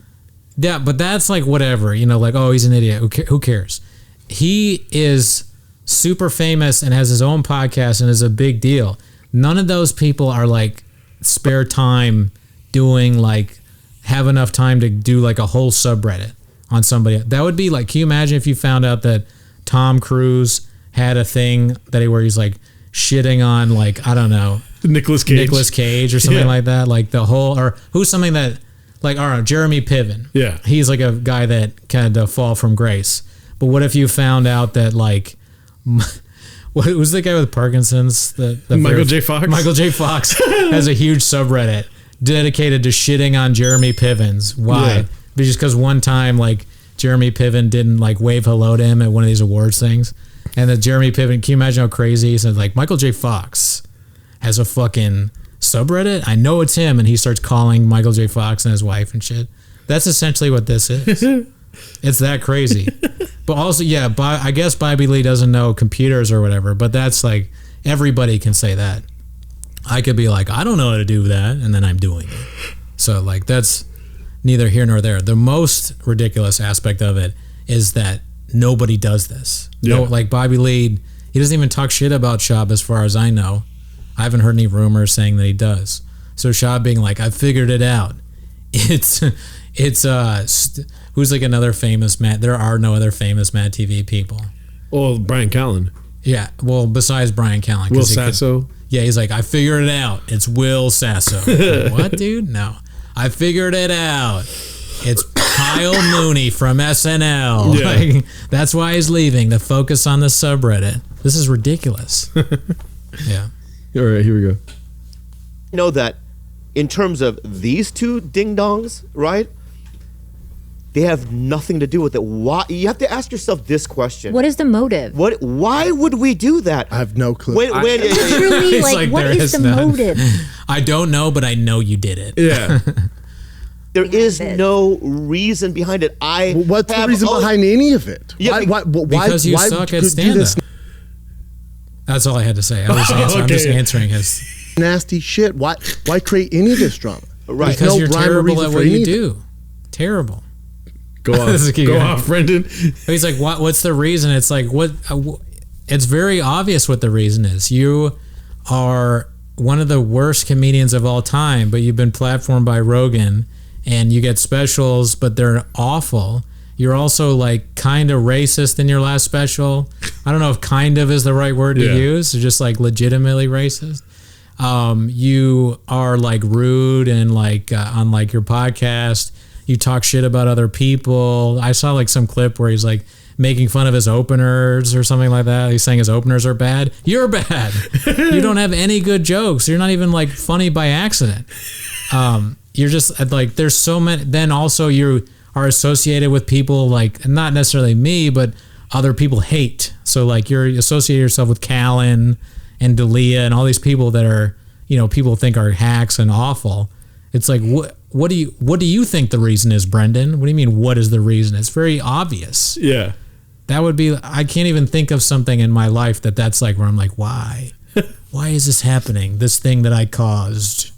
Yeah, but that's like whatever, you know, like, oh, he's an idiot. Who cares? He is super famous and has his own podcast and is a big deal. None of those people are like spare time doing like, have enough time to do like a whole subreddit on somebody. That would be like, can you imagine if you found out that Tom Cruise had a thing where he's like shitting on like, I don't know, Nicolas Cage or something Yeah. like that, like the whole, or who's something that, like, I don't know, Jeremy Piven. Yeah. He's like a guy that kind of fall from grace. But what if you found out that like, what was the guy with Parkinson's? The Michael J. Fox? Michael J. Fox has a huge subreddit dedicated to shitting on Jeremy Piven's. Why? Yeah. Just because one time like Jeremy Piven didn't like wave hello to him at one of these awards things, and that Jeremy Piven, can you imagine how crazy he said like Michael J. Fox has a fucking subreddit? I know it's him, and he starts calling Michael J. Fox and his wife and shit. That's essentially what this is. It's that crazy. But also, yeah, I guess Bobby Lee doesn't know computers or whatever, but that's like, everybody can say that. I could be like, I don't know how to do that, and then I'm doing it. So like, that's neither here nor there. The most ridiculous aspect of it is that nobody does this. No, Yeah. like Bobby Lee, he doesn't even talk shit about Schaub as far as I know. I haven't heard any rumors saying that he does. So Schaub being like, I figured it out. It's who's like another famous Matt? There are no other famous Mad TV people. Oh, Brian Callen. Yeah, well, besides Brian Callen. Will Sasso. Yeah, he's like, I figured it out. It's Will Sasso. Like, what, dude? No. I figured it out. It's Kyle Mooney from SNL. Yeah. Like, that's why he's leaving, to focus on the subreddit. This is ridiculous. Yeah. All right, here we go. You know that in terms of these two ding-dongs, right? They have nothing to do with it. Why? You have to ask yourself this question. What is the motive? Why would we do that? I have no clue. Literally, He's like, what there is the none. motive? I don't know, but I know you did it. Yeah. There is it. no reason behind it. What's the have reason always- behind any of it? Yeah, why Because you why suck do at this stand-up. That's all I had to say. I'm just Okay. answering his... nasty shit? Why create any of this drama? Right. There's Because no you're rhyme or terrible reason at for what any you of it. do. Terrible. Go off. Go off, Brendan. He's like, what's the reason? It's like, it's very obvious what the reason is. You are one of the worst comedians of all time, but you've been platformed by Rogan, and you get specials, but they're awful. You're also like kind of racist in your last special. I don't know if kind of is the right word to use. It's just like legitimately racist. You are like rude and like on like your podcast, you talk shit about other people. I saw like some clip where he's like making fun of his openers or something like that. He's saying his openers are bad. You're bad. You don't have any good jokes. You're not even like funny by accident. You're just like, there's so many. Then also you are associated with people like, not necessarily me, but other people hate. So like you're associated yourself with Callan and D'Elia and all these people that are, people think are hacks and awful. It's like, what do you think the reason is, Brendan? What do you mean, what is the reason? It's very obvious. Yeah. That would be, I can't even think of something in my life that's like, where I'm like, why? Why is this happening? This thing that I caused.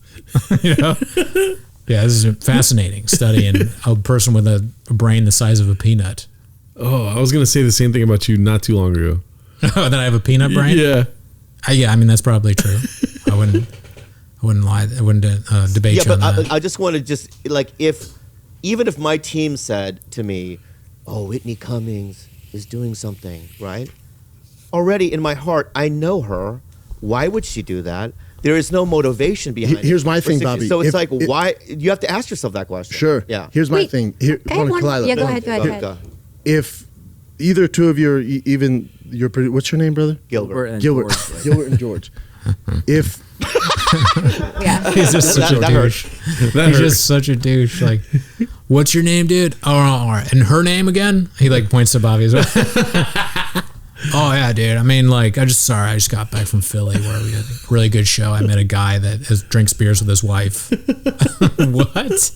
Yeah, this is fascinating, studying a person with a brain the size of a peanut. Oh, I was going to say the same thing about you not too long ago. That I have a peanut brain? Yeah. Yeah, I mean, that's probably true. I wouldn't lie. I wouldn't debate you on that. Yeah, but I just want to like, even if my team said to me, oh, Whitney Cummings is doing something, right? Already in my heart, I know her. Why would she do that? There is no motivation behind it. Here's my thing, Bobby. So it's like, why? You have to ask yourself that question. Sure. Yeah. Here's my thing. Go ahead. If either two of you, or even your, what's your name, brother? Gilbert. Gilbert and George. If he's just such a douche. He's just such a douche. Like, what's your name, dude? Oh, all right. And her name again? He like points to Bobby's. Oh yeah, dude. I mean, like, I just got back from Philly where we had a really good show. I met a guy that drinks beers with his wife. What?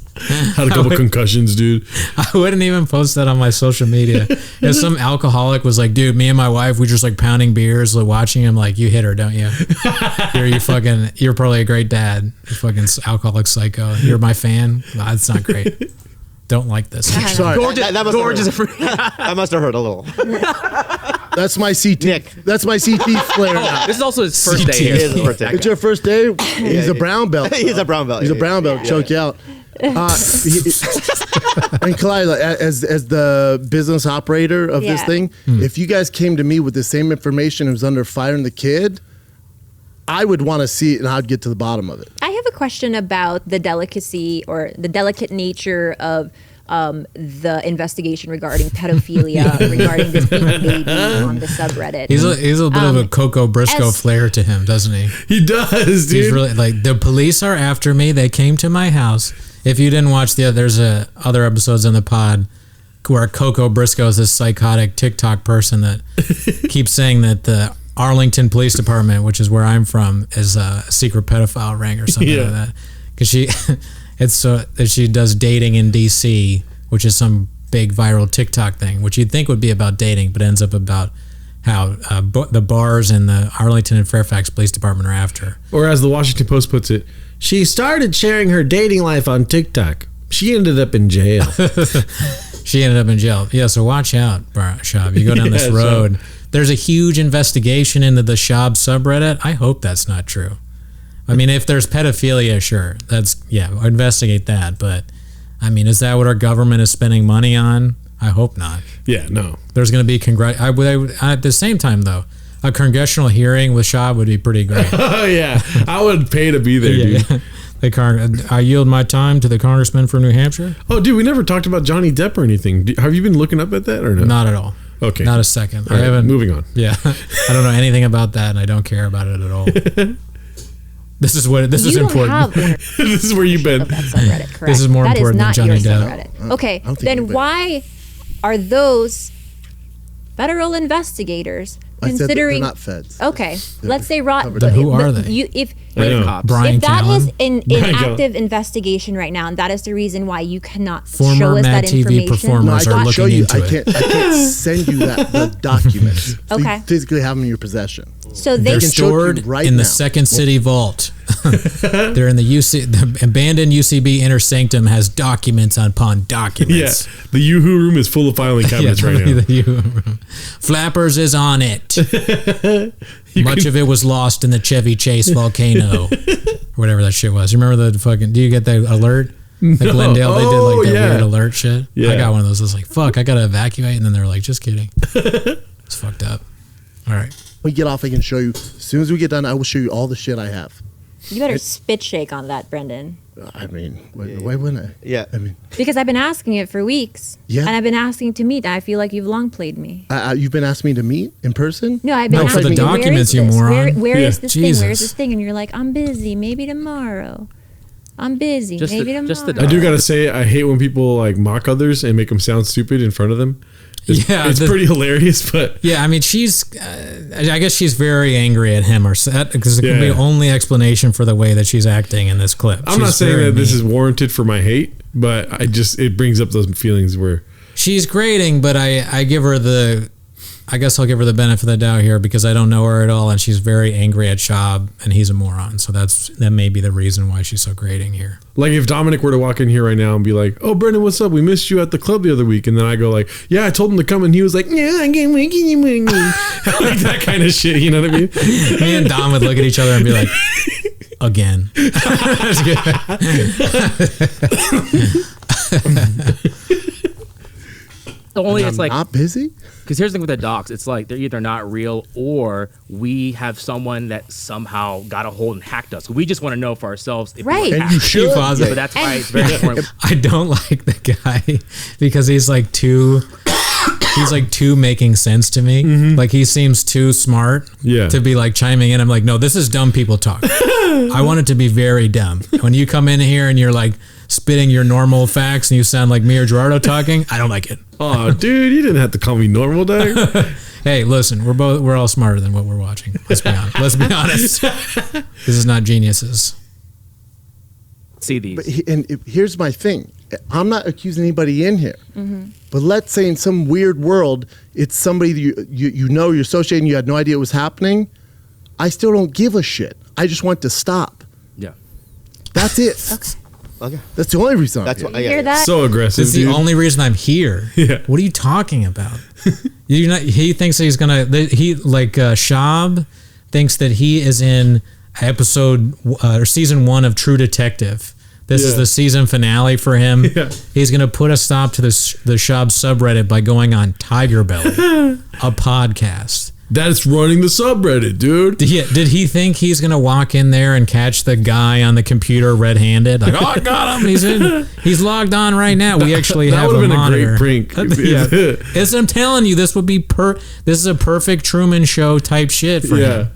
Had a couple concussions, dude. I wouldn't even post that on my social media. If some alcoholic was like, dude, me and my wife, we just like pounding beers, like watching him, like, you hit her, don't you? You're probably a great dad. You fucking alcoholic psycho. You're my fan. No, that's not great. Don't like this. Sorry. That must have hurt a little. That's my CT. Nick. That's my CT flare now. This is also his first day here. It's your first day? He's a brown belt. He's a brown belt. He's a brown belt. Choke you out. And Clyde, as the business operator of this thing, if you guys came to me with the same information and was under firing the kid, I would want to see it and I'd get to the bottom of it. I have a question about the delicacy or the delicate nature of the investigation regarding pedophilia, regarding this beaten baby on the subreddit. He's a bit of a Coco Briscoe flair to him, doesn't he? He does, dude. He's really like, the police are after me. They came to my house. If you didn't watch there's other episodes in the pod where Coco Briscoe is this psychotic TikTok person that keeps saying that the Arlington Police Department, which is where I'm from, is a secret pedophile ring or something like that. Because she does dating in DC, which is some big viral TikTok thing, which you'd think would be about dating, but ends up about how the bars in the Arlington and Fairfax Police Department are after. Or as the Washington Post puts it, she started sharing her dating life on TikTok. She ended up in jail. She ended up in jail. Yeah, so watch out, Schaub. You go down this road. There's a huge investigation into the Schaub subreddit. I hope that's not true. I mean, if there's pedophilia, sure. Investigate that. But, I mean, is that what our government is spending money on? I hope not. Yeah, no. There's going to be, at the same time, though, a congressional hearing with Schaub would be pretty great. Oh, yeah. I would pay to be there, dude. I yield my time to the congressman from New Hampshire. Oh, dude, we never talked about Johnny Depp or anything. Have you been looking up at that or no? Not at all. Okay. Not a second. All right, moving on. Yeah. I don't know anything about that, and I don't care about it at all. This is important. This is where you've been. That subreddit, correct? This is more important than Johnny Depp. Okay, then why are those federal investigators considering? They're not feds. Okay, let's say Then who are they? If Brian that Callen? is in active investigation right now, and that is the reason why you cannot Former show us Mad that TV information. performers are looking into it. I can't send you the documents. Okay. You physically have them in your possession. So They're they stored right in the now. Second City Vault. They're in the abandoned UCB inner sanctum has documents upon documents. Yeah, the Yoo-hoo room is full of filing cabinets right now. The Yoo-hoo room. Flappers is on it. Much of it was lost in the Chevy Chase volcano, or whatever that shit was. You remember the fucking? Do you get that alert? Like Glendale, they did like that weird alert shit. Yeah. I got one of those. I was like, fuck, I gotta evacuate, and then they're like, just kidding. It's fucked up. All right. When we get off, I can show you. As soon as we get done, I will show you all the shit I have. You better spit shake on that, Brendan. I mean, why wouldn't I? Yeah. I mean, Because I've been asking it for weeks. Yeah. And I've been asking to meet. I feel like you've long played me. you've been asking me to meet in person? No, I've been No, for asking the you, where is documents, you this? moron. Where Yeah. is this Jesus. thing? Where is this thing? And you're like, I'm busy. Maybe tomorrow. I'm busy. Just Maybe the- tomorrow. just the I do gotta say, I hate when people like mock others and make them sound stupid in front of them. It's pretty hilarious, but Yeah, I mean, she's. I guess she's very angry at him, or because it can be the only explanation for the way that she's acting in this clip. I'm not saying that this is warranted for my hate, but it brings up those feelings where she's grating, but I give her the. I guess I'll give her the benefit of the doubt here because I don't know her at all, and she's very angry at Schaub, and he's a moron. So that may be the reason why she's so grating here. like if Dominic were to walk in here right now and be like, "Oh, Brendan, what's up? We missed you at the club the other week," and then I go like, "Yeah, I told him to come," and he was like, "Yeah, I can't wait, like that kind of shit. You know what I mean? Me and Dom would look at each other and be like, "Again." That's good. Only it's like not busy? Because here's the thing with the docs, it's like they're either not real or we have someone that somehow got a hold and hacked us. We just want to know for ourselves if Right. we were And hacked. you should. But that's why it's very important. I don't like the guy because he's like too making sense to me. Like he seems too smart to be like chiming in. I'm like, no, this is dumb people talk. I want it to be very dumb. When you come in here and you're like spitting your normal facts and you sound like me or Gerardo talking, I don't like it. Oh, dude, you didn't have to call me normal, dog. Hey, listen, we're all smarter than what we're watching. Let's be honest. Let's be honest. This is not geniuses. See these. But here's my thing. I'm not accusing anybody in here. But let's say in some weird world, it's somebody that you know, you're associating, you had no idea it was happening. I still don't give a shit. I just want to stop. Yeah. That's it. Okay. That's the only reason. That's I'm what here. You hear that? So aggressive. This is the dude. only reason I'm here. Yeah. What are you talking about? He thinks he's gonna. Schaub thinks that he is in episode or season 1 of True Detective. This is the season finale for him. Yeah. He's gonna put a stop to the Schaub subreddit by going on TigerBelly, a podcast. That's running the subreddit, dude. Did he think he's gonna walk in there and catch the guy on the computer red-handed? Like, oh, I got him. He's logged on right now. We actually That have would a have been monitor. a great prank. I'm telling you, this would be this is a perfect Truman Show type shit for him.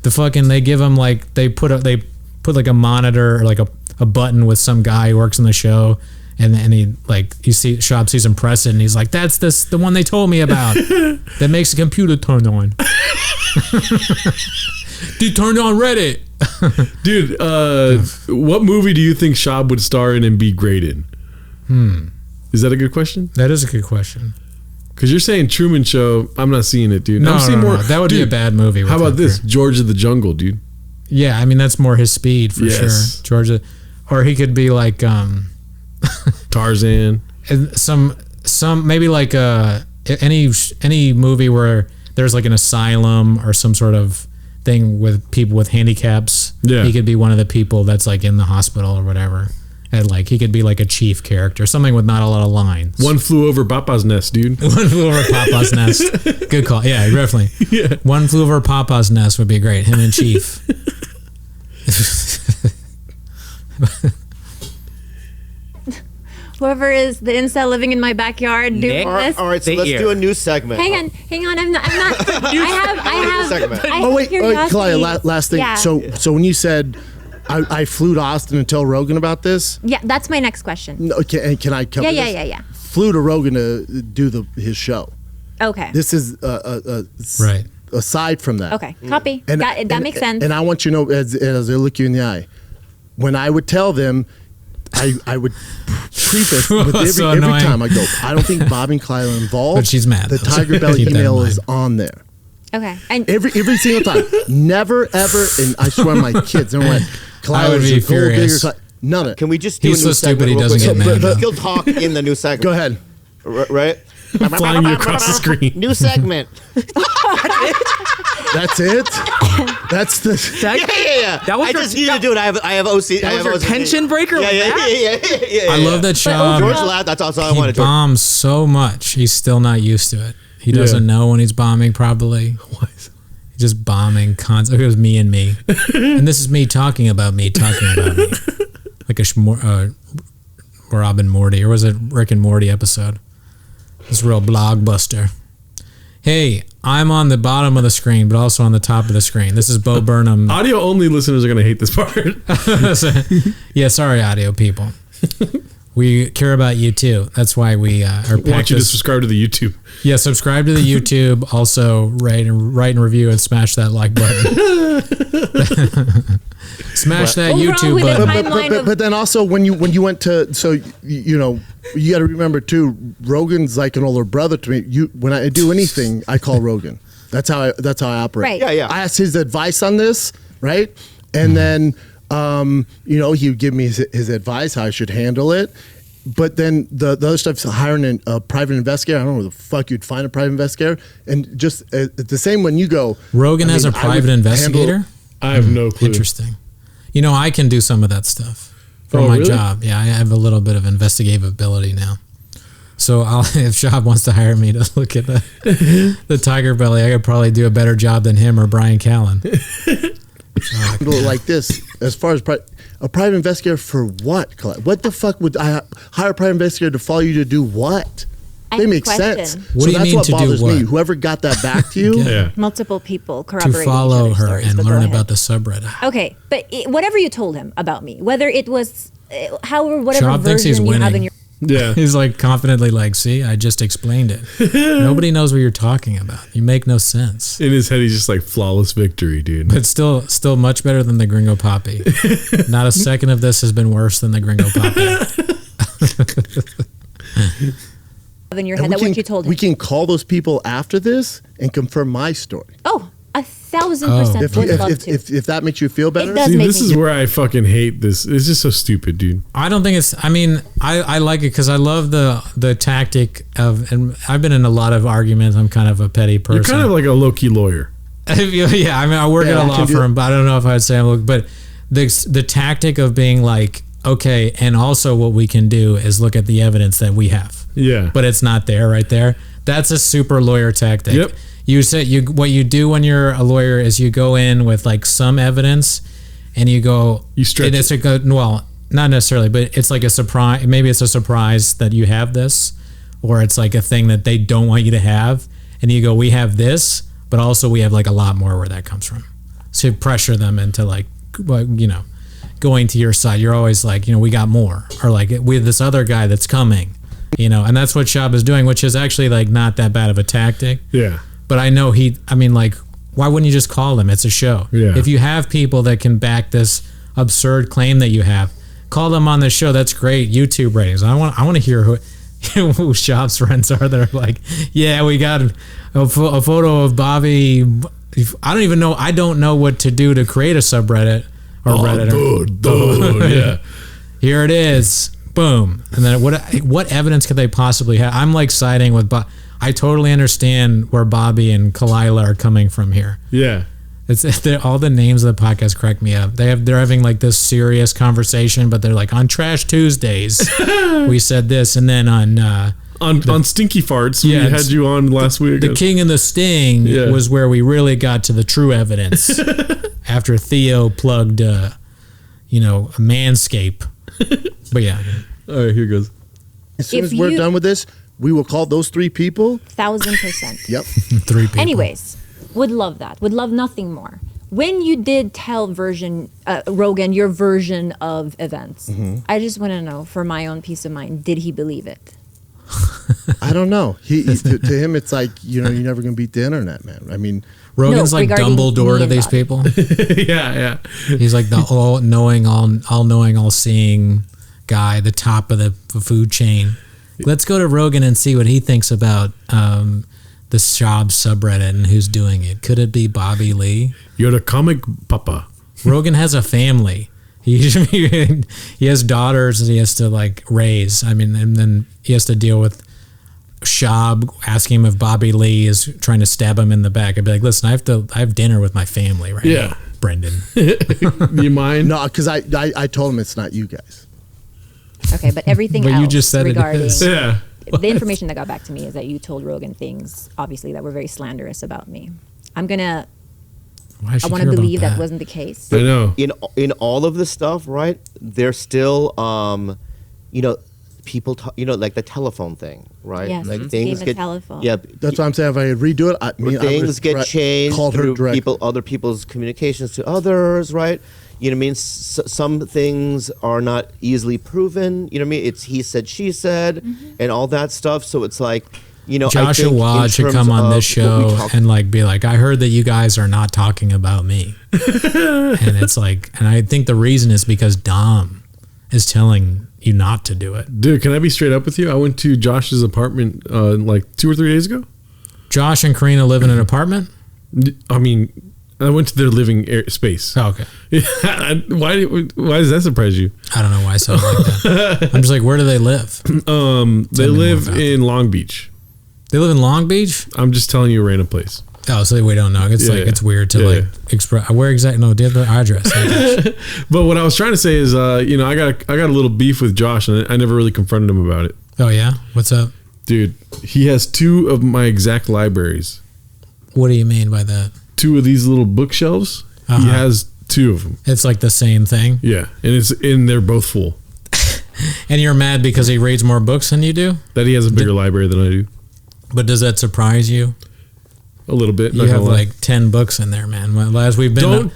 The fucking they give him like they put like a monitor or like a button with some guy who works on the show. And he Schaub sees him press it, and he's like, "That's the one they told me about that makes the computer turn on." Dude, turned on Reddit. Dude, what movie do you think Schaub would star in and be great in? Is that a good question? That is a good question. Because you're saying Truman Show. I'm not seeing it, dude. No, I'm seeing no. That would be a bad movie. How about with this? him. George of the Jungle, dude. Yeah, I mean that's more his speed for sure. Georgia, or he could be like Tarzan. some maybe like any movie where there's like an asylum or some sort of thing with people with handicaps. Yeah. He could be one of the people that's like in the hospital or whatever. And like he could be like a chief character, something with not a lot of lines. One Flew Over Papa's Nest, dude. One Flew Over Papa's Nest. Good call. Yeah, definitely. Yeah. One Flew Over Papa's Nest would be great. Him and Chief. Whoever is the incel living in my backyard doing Nick? this. All right, so let's do a new segment. Hang on. I'm not. I segment. have Oh wait, curiosity. Claudia, last thing. Yeah. So when you said I flew to Austin and tell Rogan about this, Yeah, that's my next question. no, can I cover this? Yeah. Flew to Rogan to do his show. Okay. This is Right. aside from that. Okay. Copy. That makes sense. And I want you to know, as I look you in the eye, when I would tell them, I would preface with So every annoying. time I go, I don't think Bob and Clyde are involved. But she's mad, The though, so TigerBelly keep that in email mind. is on there. Okay. And Every single time. Never ever, and I swear my kids never went. I would be furious. None of it. Can we just do He's a new so stupid segment he real doesn't quick? get mad, though. He'll talk in the new segment. Go ahead. Right? Flying you across the screen. New segment. That's it. That's the. Yeah. That was I your- just need to do it. I have OC. That I was have your OCD. tension breaker? Yeah, like yeah, that? yeah. I love that Schaub. George laughed. That's all I He wanted to. bombs so much. He's still not used to it. He doesn't know when he's bombing probably. He's just bombing constantly. It was me and me. And this is me talking about me talking about me. Like a Rob and Morty, or was it Rick and Morty episode? It's a real blockbuster. Hey, I'm on the bottom of the screen, but also on the top of the screen. This is Bo Burnham. Audio only listeners are going to hate this part. Yeah, sorry, audio people. We care about you too. That's why we are I want you to subscribe to the YouTube. Yeah, subscribe to the YouTube. Also, write and review and smash that like button. Smash that Overall, YouTube with a button. timeline But then also when you went to, so you know, you got to remember too, Rogan's like an older brother to me. When I do anything, I call Rogan. That's how I operate. Right. Yeah. I asked his advice on this, right? And then you know, he would give me his advice how I should handle it. But then the other stuff's hiring a private investigator. I don't know where the fuck you'd find a private investigator. And just the same when you go. Rogan has a I would private investigator? I have no clue. Interesting. You know, I can do some of that stuff for Oh, my really? job. Yeah, I have a little bit of investigative ability now. So if Schaub wants to hire me to look at the TigerBelly, I could probably do a better job than him or Brian Callen. handle it like this. As far as a private investigator for what? What the fuck would I hire a private investigator to follow you to do what? I They have a make sense. question. What do you that's mean what to do bothers what? me. Whoever got that back to you. Yeah. multiple people To corroborating follow each other's her stories, and but go learn ahead. about the subreddit. Okay, but whatever you told him about me, whether it was whatever Schaub thinks he's version you have in winning. your Yeah. He's like confidently like, see, I just explained it. Nobody knows what you're talking about. You make no sense. In his head, he's just like flawless victory, dude. But still much better than the Gringo Poppy. Not a second of this has been worse than the Gringo Poppy. in your And head that what you told him. we can call those people after this and confirm my story. Oh, 1,000% If, would if, love if, to. if that makes you feel better. It does See, make this me is where I fucking hate this. It's just so stupid, dude. I don't think it's. I mean, I like it because I love the tactic of. And I've been in a lot of arguments. I'm kind of a petty person. You're kind of like a low-key lawyer. Yeah, I mean, I work Yeah, at a I law can do- firm, but I don't know if I'd say but the tactic of being like, okay, and also what we can do is look at the evidence that we have. Yeah. But it's not there right there. That's a super lawyer tactic. Yep. You say what you do when you're a lawyer is you go in with like some evidence and you go You stretch and it's a good, well, not necessarily, but it's like a surprise. Maybe it's a surprise that you have this, or it's like a thing that they don't want you to have, and you go, we have this, but also we have like a lot more where that comes from. So you pressure them into like, you know, going to your side. You're always like, you know, we got more, or like we have this other guy that's coming, you know, and that's what Schaub is doing, which is actually like not that bad of a tactic. Yeah. But I know I mean, like, why wouldn't you just call them? It's a show. Yeah. If you have people that can back this absurd claim that you have, call them on the show. That's great. YouTube ratings. I want to hear who Schaub's friends are that are like, yeah, we got a photo of Bobby. I don't even know. I don't know what to do to create a subreddit or Redditor. Yeah. Here it is. Boom. And then what evidence could they possibly have? I'm like siding with I totally understand where Bobby and Kalila are coming from here. Yeah. All the names of the podcast crack me up. They're having like this serious conversation, but they're like on Trash Tuesdays. We said this, and then on Stinky Farts, Yeah, we had you on last week. the King and the Sting was where we really got to the true evidence. After Theo plugged, Manscape. But yeah, All right, here goes. As soon If as we're you- done with this, we will call those 3 people. 1,000%. Yep. 3 people. Anyways, would love that. Would love nothing more. When you did tell Rogan your version of events, I just want to know for my own peace of mind, did he believe it? I don't know. To him, it's like, you're never going to beat the internet, man. I mean, Rogan's No, like regarding Dumbledore me to and these Bobby. people. Yeah. He's like the all-knowing, all-knowing, all-seeing guy, the top of the food chain. Let's go to Rogan and see what he thinks about the Schaub subreddit and who's doing it. Could it be Bobby Lee? You're the comic papa. Rogan has a family. He has daughters that he has to like raise. I mean, and then he has to deal with Schaub asking him if Bobby Lee is trying to stab him in the back. I'd be like, listen, I have dinner with my family right now, Brendan. You mind? No, because I told him it's not you guys. Okay, but everything But else you just said regarding it is. Yeah. the information that got back to me is that you told Rogan things, obviously, that were very slanderous about me. I want to believe that wasn't the case. I know. In all of this stuff, right? There's still, people talk, like the telephone thing, right? Yes, like things get telephone. Yeah, That's what I'm saying. If I redo it, I things get changed called her through directly. other people's communications to others, right? You know what I mean? Some things are not easily proven. You know what I mean? It's he said, she said, and all that stuff. So it's like, Joshua Wad should come on this show and like be like, I heard that you guys are not talking about me. And it's like, and I think the reason is because Dom is telling you not to do it. Dude, can I be straight up with you? I went to Josh's apartment like 2 or 3 days ago. Josh and Karina live in an apartment? I mean, I went to their living space. Oh, okay. Why does that surprise you? I don't know why I said it like that. I'm just like, where do they live? They live in Long Beach. They live in Long Beach? I'm just telling you a random place. Oh, so we don't know. It's it's weird to express. Where exactly? No, do you have the address? But what I was trying to say is, I got a little beef with Josh, and I never really confronted him about it. Oh yeah, what's up, dude? He has 2 of my exact libraries. What do you mean by that? 2 of these little bookshelves. He has 2 of them. It's like the same thing. Yeah, and they're both full. And you're mad because he reads more books than you do? That he has a bigger library than I do. But does that surprise you? A little bit. You have like 10 books in there, man. Well, as we've been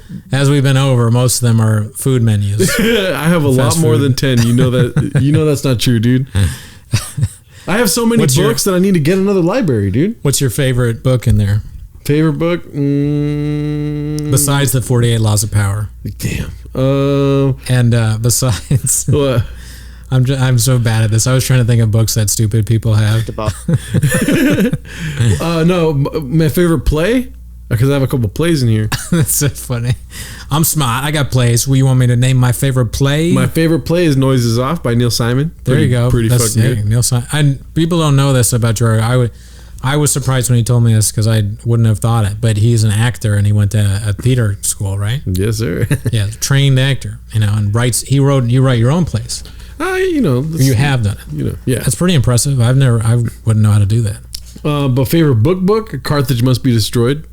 over, most of them are food menus. I have a lot more than 10. You know that. You know that's not true, dude. I have so many books that I need to get another library, dude. What's your favorite book in there? Favorite book? Besides the 48 Laws of Power. Damn. And besides, what? I'm so bad at this. I was trying to think of books that stupid people have. No, my favorite play, because I have a couple plays in here. That's so funny. I'm smart. I got plays. Will you want me to name my favorite play? My favorite play is "Noises Off" by Neil Simon. There you go. Pretty fucking good. Neil Simon. And people don't know this about Gerardo. I was surprised when he told me this because I wouldn't have thought it. But he's an actor and he went to a theater school, right? Yes, sir. Yeah, trained actor. And writes. You write your own plays. You have done it. Yeah, that's pretty impressive. I wouldn't know how to do that. But favorite book, Carthage Must Be Destroyed.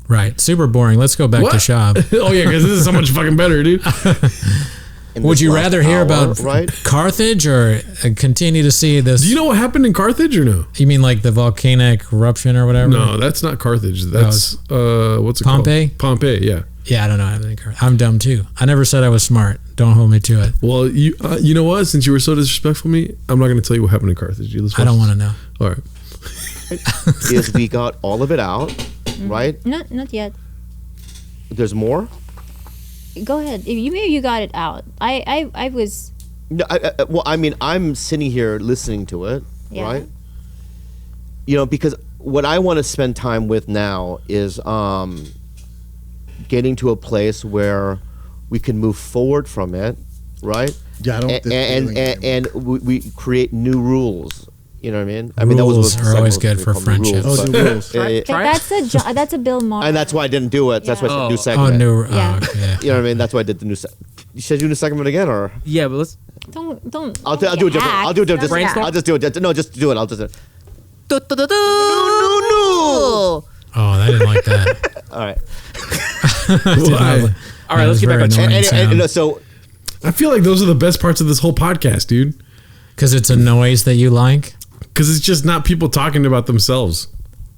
Right, super boring. Let's go back to Schaub. Oh yeah, because this is so much fucking better, dude. Would you rather hear about Carthage or continue to see this? Do you know what happened in Carthage or no? You mean like the volcanic eruption or whatever? No, that's not Carthage. That's what's it Pompeii? called? Pompeii, yeah. Yeah, I don't know. I'm dumb too. I never said I was smart. Don't hold me to it. Well, you know what? Since you were so disrespectful to me, I'm not going to tell you what happened in Carthage. I don't want to know. All right. Is we got all of it out, right? Not yet. There's more? Go ahead. Maybe you got it out. I was. No, well, I mean, I'm sitting here listening to it, right? Because what I want to spend time with now is getting to a place where we can move forward from it, right? Yeah, I don't. And we create new rules. You know what I mean? Rules are always good for friendship. Oh, the rules. That's a Bill Maher. And that's why I didn't do it. That's why I said new segment. Oh, Yeah. yeah. You know what I mean? That's why I did the new segment. You said you do a segment again, or? Yeah, but let's. Don't. I'll do it different. I'll do it different. I'll just do it. No, just do it. I'll just do it. No. Oh, I didn't like that. All right. All right, let's get back on track. So, I feel like those are the best parts of this whole podcast, dude. Because it's a noise that you like? Because it's just not people talking about themselves.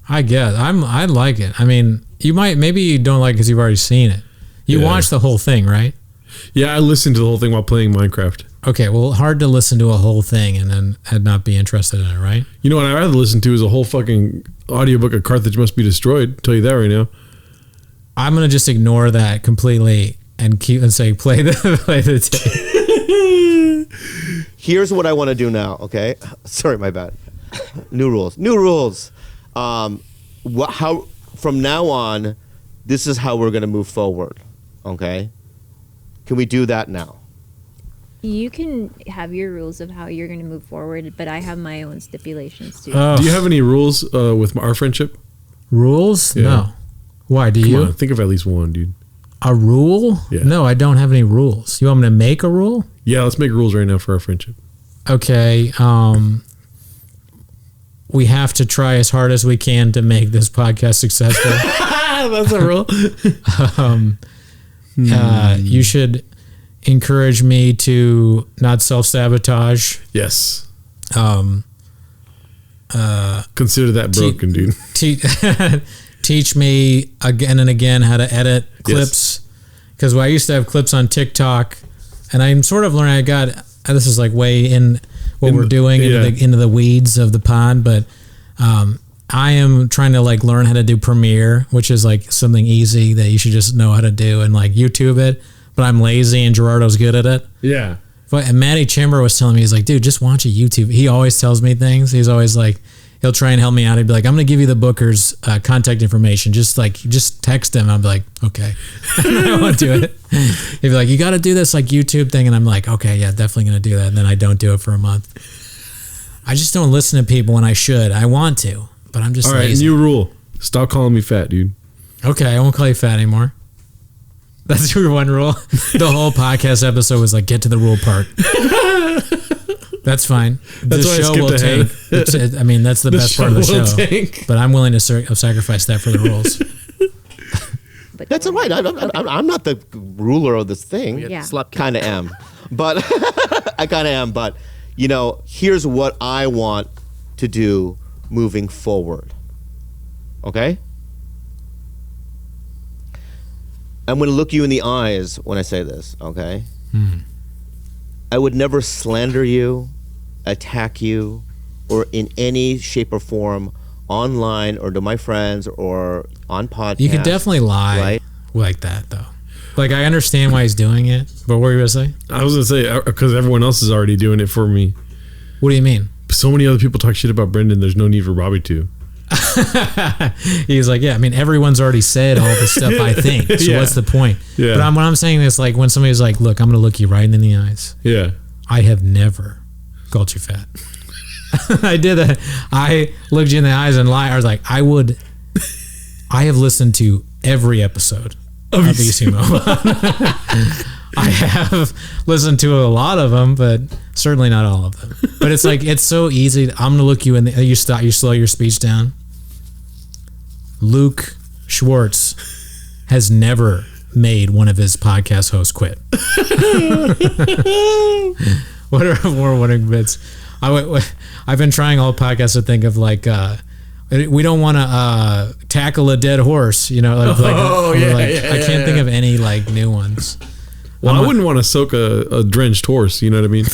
I guess. I like it. I mean, maybe you don't like it because you've already seen it. You watched the whole thing, right? Yeah, I listened to the whole thing while playing Minecraft. Okay, well, hard to listen to a whole thing and then not be interested in it, right? You know what I'd rather listen to is a whole fucking audiobook of Carthage Must Be Destroyed. I'll tell you that right now. I'm going to just ignore that completely and say, play the tape. here's what I want to do now, okay? Sorry, my bad. New rules. how from now on, this is how we're going to move forward. Okay? Can we do that now? You can have your rules of how you're going to move forward, but I have my own stipulations too. Oh. Do you have any rules with our friendship? Rules? Yeah. No. Why? Do Come you? on, think of at least one, dude. A rule? Yeah. No, I don't have any rules. You want me to make a rule? Yeah, let's make rules right now for our friendship. Okay. We have to try as hard as we can to make this podcast successful. That's a rule. You should encourage me to not self-sabotage. Yes. Consider that broken, dude. Teach me again and again how to edit clips. Because I used to have clips on TikTok, and I'm sort of learning. This is like way in what we're doing into the weeds of the pod, but I am trying to like learn how to do Premiere, which is like something easy that you should just know how to do and like YouTube it. But I'm lazy, and Gerardo's good at it. Yeah. And Matty Chimber was telling me, he's like, dude, just watch a YouTube. He always tells me things. He's always like, he'll try and help me out. He'd be like, I'm going to give you the booker's contact information. Just text him. I'll be like, okay. I won't do it. He'd be like, you got to do this like YouTube thing. And I'm like, okay, yeah, definitely going to do that. And then I don't do it for a month. I just don't listen to people when I should. I want to, but I'm just lazy. New rule. Stop calling me fat, dude. Okay, I won't call you fat anymore. That's your one rule. The whole podcast episode was like, get to the rule part. That's fine. That's the why show I will take. I mean, that's the best part of the show. But I'm willing to sacrifice that for the rules. That's all right. I'm not the ruler of this thing. Yeah. Kind of am. But I kind of am. But, here's what I want to do moving forward. Okay? I'm going to look you in the eyes when I say this, okay? I would never slander you, attack you, or in any shape or form online or to my friends or on podcasts. You could definitely lie like that, though. Like, I understand why he's doing it, but what were you going to say? I was going to say, because everyone else is already doing it for me. What do you mean? So many other people talk shit about Brendan, there's no need for Bobby to. He's like, yeah, I mean, everyone's already said all the stuff I think. So what's the point? Yeah. But what I'm saying is like when somebody's like, look, I'm going to look you right in the eyes. Yeah. I have never called you fat. I did that. I looked you in the eyes and lied. I was like, I have listened to every episode of Isimo. I have listened to a lot of them, but certainly not all of them. But it's like, it's so easy. I'm going to look you in the, you slow your speech down. Luke Schwartz has never made one of his podcast hosts quit. What are more winning bits? I've been trying all podcasts to think of like, we don't want to tackle a dead horse, I can't think of any like new ones. Well, I wouldn't want to soak a drenched horse. You know what I mean?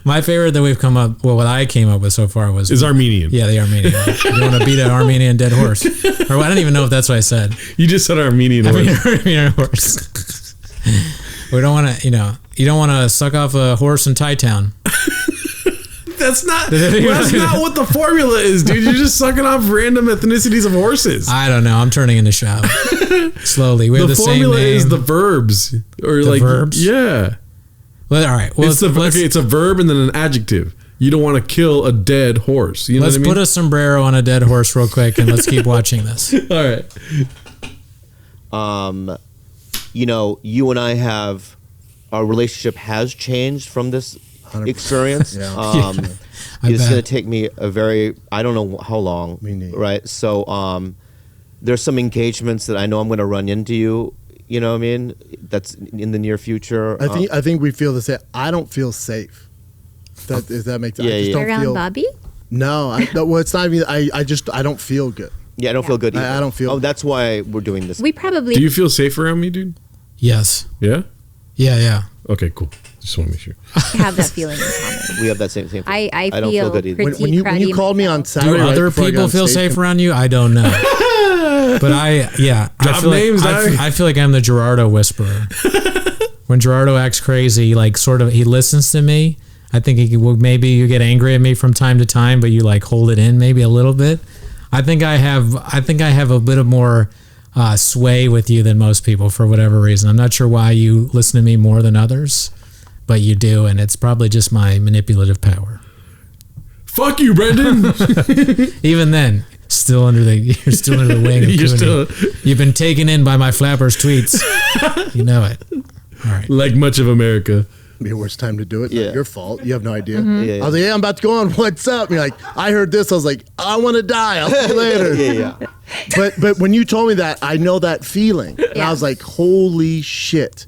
My favorite that we've come up, what I came up with so far is Armenian. Yeah, the Armenian. You want to beat an Armenian dead horse? Or I don't even know if that's what I said. You just said Armenian horse. Armenian horse. We don't want to, you don't want to suck off a horse in Thai-town. That's not what the formula is, dude. You're just sucking off random ethnicities of horses. I don't know. I'm turning into Schaub. Slowly. We have the same name. The formula is the verbs. Or the verbs? Yeah. Well, all right. Well, it's a verb and then an adjective. You don't want to kill a dead horse. You know what I mean? Let's put a sombrero on a dead horse real quick and let's keep watching this. All right. You and I our relationship has changed from this 100%. Experience. It's going to take me I don't know how long. Me neither. Right. So there's some engagements that I know I'm going to run into you. You know what I mean? That's in the near future. I think we feel the same. I don't feel safe. Does that make sense? Yeah, I just don't around feel, Bobby? No, it's not even. I don't feel good. Yeah, I don't feel good either. I don't feel. Oh, that's why we're doing this. We probably. Do you feel safe around me, dude? Yes. Yeah? Yeah. Okay, cool. Just want to make sure. have that feeling in common. We have that same thing. I don't feel good either. When you called me on Saturday, do other people feel safe around you? I don't know. But I feel like I'm the Gerardo whisperer. When Gerardo acts crazy, like sort of, he listens to me. I think maybe you get angry at me from time to time, but you like hold it in maybe a little bit. I think I have a bit of more sway with you than most people for whatever reason. I'm not sure why you listen to me more than others, but you do, and it's probably just my manipulative power. Fuck you, Brendan. Even then, you're still under the wing of Cooney. You've been taken in by my flappers tweets. You know it. All right. Like much of America. Be a worst time to do it. Yeah. Not your fault. You have no idea. Yeah. I was like, yeah, I'm about to go on. What's up? And you're like, I heard this. I was like, I want to die. I'll see you later. Yeah. But when you told me that, I know that feeling. And I was like, holy shit.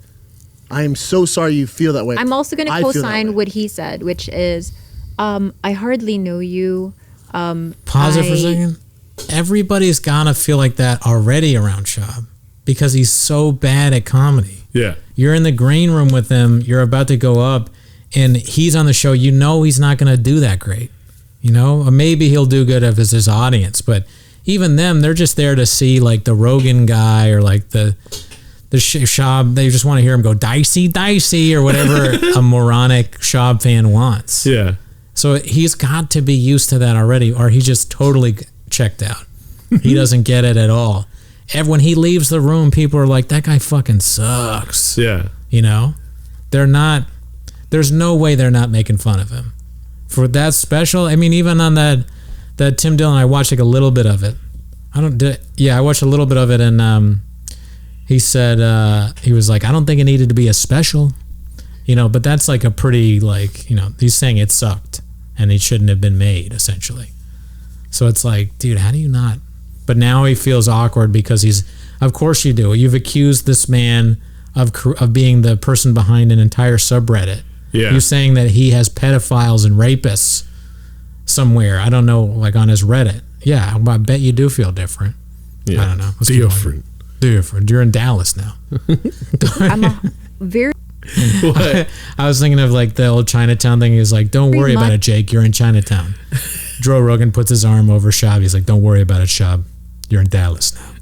I am so sorry you feel that way. I'm also going to I feel that co-sign way. what he said, which is, I hardly know you. Pause it for a second. Everybody's gonna feel like that already around Schaub because he's so bad at comedy. Yeah. You're in the green room with him. You're about to go up, and he's on the show. You know he's not going to do that great. You know, or maybe he'll do good if it's his audience, but even them, they're just there to see like the Rogan guy or like the Schaub. They just want to hear him go dicey or whatever a moronic Schaub fan wants. Yeah. So he's got to be used to that already, or he's just totally checked out. He doesn't get it at all. When he leaves the room, people are like, that guy fucking sucks. Yeah. You know? There's no way they're not making fun of him. For that special, I mean, even on that Tim Dillon, I watched like a little bit of it. I watched a little bit of it, and he said, he was like, I don't think it needed to be a special. You know, but that's like a pretty, like, you know, he's saying it sucked, and it shouldn't have been made, essentially. So it's like, dude, how do you not? But now he feels awkward because of course you do. You've accused this man of being the person behind an entire subreddit. Yeah. You're saying that he has pedophiles and rapists somewhere. I don't know, like on his Reddit. Yeah, I bet you do feel different. Yeah. I don't know. Different. You're in Dallas now. I'm a very What? I was thinking of like the old Chinatown thing. He's like, don't worry about it, Jake. You're in Chinatown. Joe Rogan puts his arm over Schaub. He's like, don't worry about it, Schaub. You're in Dallas now.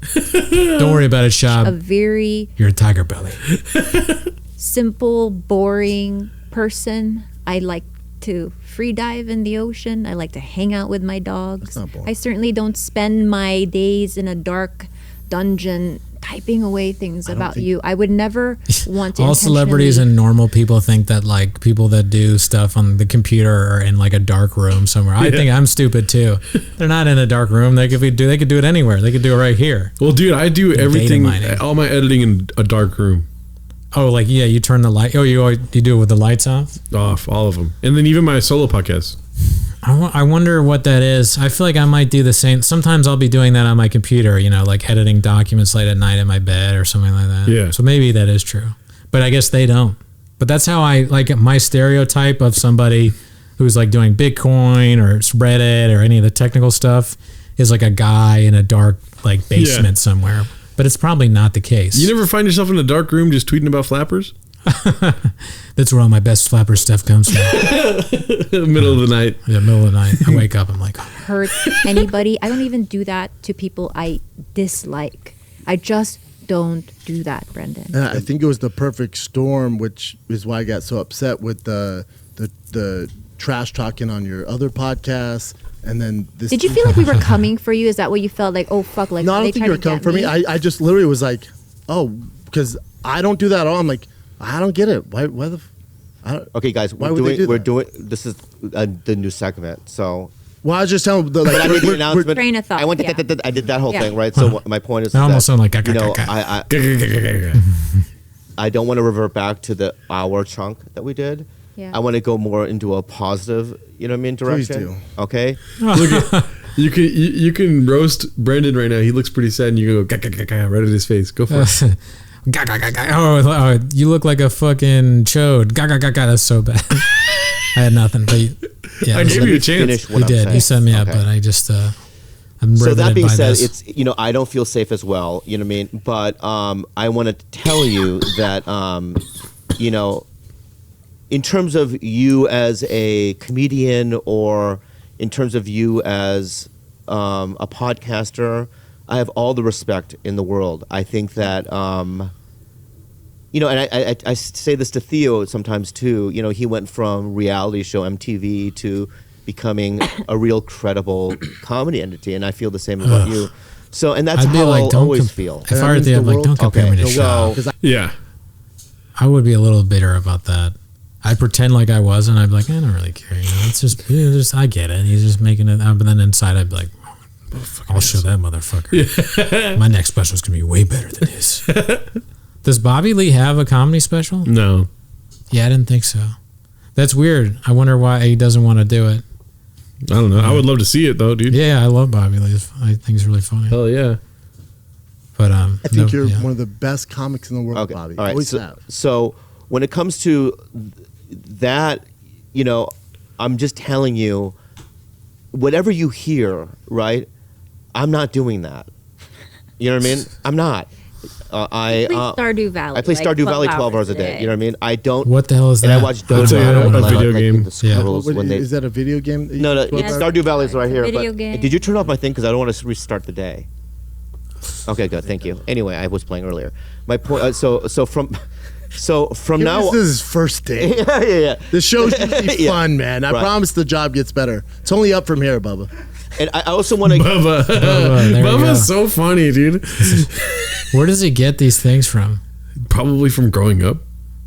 Don't worry about it, Schaub. a very You're in TigerBelly. simple, boring person. I like to free dive in the ocean. I like to hang out with my dogs. That's not boring. I certainly don't spend my days in a dark dungeon typing away things about you. I would never want to. All celebrities and normal people think that like people that do stuff on the computer are in like a dark room somewhere. I think I'm stupid too. They're not in a dark room. They could do it anywhere. They could do it right here. Well, dude, I do everything, mining. all my editing in a dark room. Oh, like yeah, you turn the light. Oh, you do it with the lights off. Off, all of them. And then even my solo podcast. I wonder what that is. I feel like I might do the same. Sometimes I'll be doing that on my computer, you know, like editing documents late at night in my bed or something like that. Yeah. So maybe that is true. But I guess they don't. But that's how I like my stereotype of somebody who's like doing Bitcoin or Reddit or any of the technical stuff is like a guy in a dark like basement somewhere. But it's probably not the case. You never find yourself in a dark room just tweeting about flappers? That's where all my best flapper stuff comes from. Middle of the night. Yeah, middle of the night. I wake up, I'm like, hurt anybody. I don't even do that to people I dislike. I just don't do that, Brendan. And I think it was the perfect storm, which is why I got so upset with the trash talking on your other podcasts. And then this. Did you feel like we were coming for you? Is that what you felt like? Oh fuck! Like No, I they don't think tried you were to coming get for me. I just literally was like, oh, because I don't do that at all. I'm like, I don't get it. Why the? I don't, Okay, guys, Why would they do we're that? doing. This is the new segment. So well, I was just telling the but I made the we're- announcement. Train of thought, I went. yeah. I did that whole Yeah. thing, right? So my point is, I almost sound like you know, I don't want to revert back to the hour chunk that we did. Yeah. I want to go more into a positive, you know what I mean, direction. do. Okay. Look at, you can roast Brendan right now. He looks pretty sad, and you can go right at his face. Go for it. Oh, you look like a fucking chode. That's so bad. I had nothing, but yeah, I gave you a chance. Finish what you I'm did. saying. You set me up, Okay. but I just I'm So that riveted being by said, this. it's, you know, I don't feel safe as well, you know what I mean? But I want to tell you that, you know, in terms of you as a comedian or in terms of you as a podcaster, I have all the respect in the world. I think that, you know, and I say this to Theo sometimes too, you know, he went from reality show MTV to becoming a real credible comedy entity, and I feel the same about you. So, and that's I'd be how like, I'll always feel. If I were there, like, don't compare me to Schaub. Yeah. I would be a little bitter about that. I'd pretend like I wasn't. I'd be like, I don't really care. You know, it's just I get it. He's just making it up. But then inside, I'd be like, I'll show that motherfucker. Yeah. My next special is going to be way better than his. Does Bobby Lee have a comedy special? No. Yeah, I didn't think so. That's weird. I wonder why he doesn't want to do it. I don't know. I would love to see it though, dude. Yeah, I love Bobby Lee. I think he's really funny. Hell yeah. But I think you're one of the best comics in the world, Bobby. All right. Always have. So when it comes to that, you know, I'm just telling you, whatever you hear, right? I'm not doing that. You know what I mean? I'm not. I play Stardew Valley. I play Stardew Valley 12 hours a day. You know what I mean? I don't. What the hell is that? And I watch That's Dota. a video game. The squirrels when they, is that a video game? no, it's Stardew Valley's right here. video But game. did you turn off my thing? Because I don't want to restart the day. Okay, good. Thank you. Anyway, I was playing earlier. My point. So from now. This is his first day. yeah. This show's gonna be Yeah. fun, man. I Right. promise the job gets better. It's only up from here, Bubba. And I also want to. Bubba. there you go. Bubba's so funny, dude. Where does he get these things from? Probably from growing up.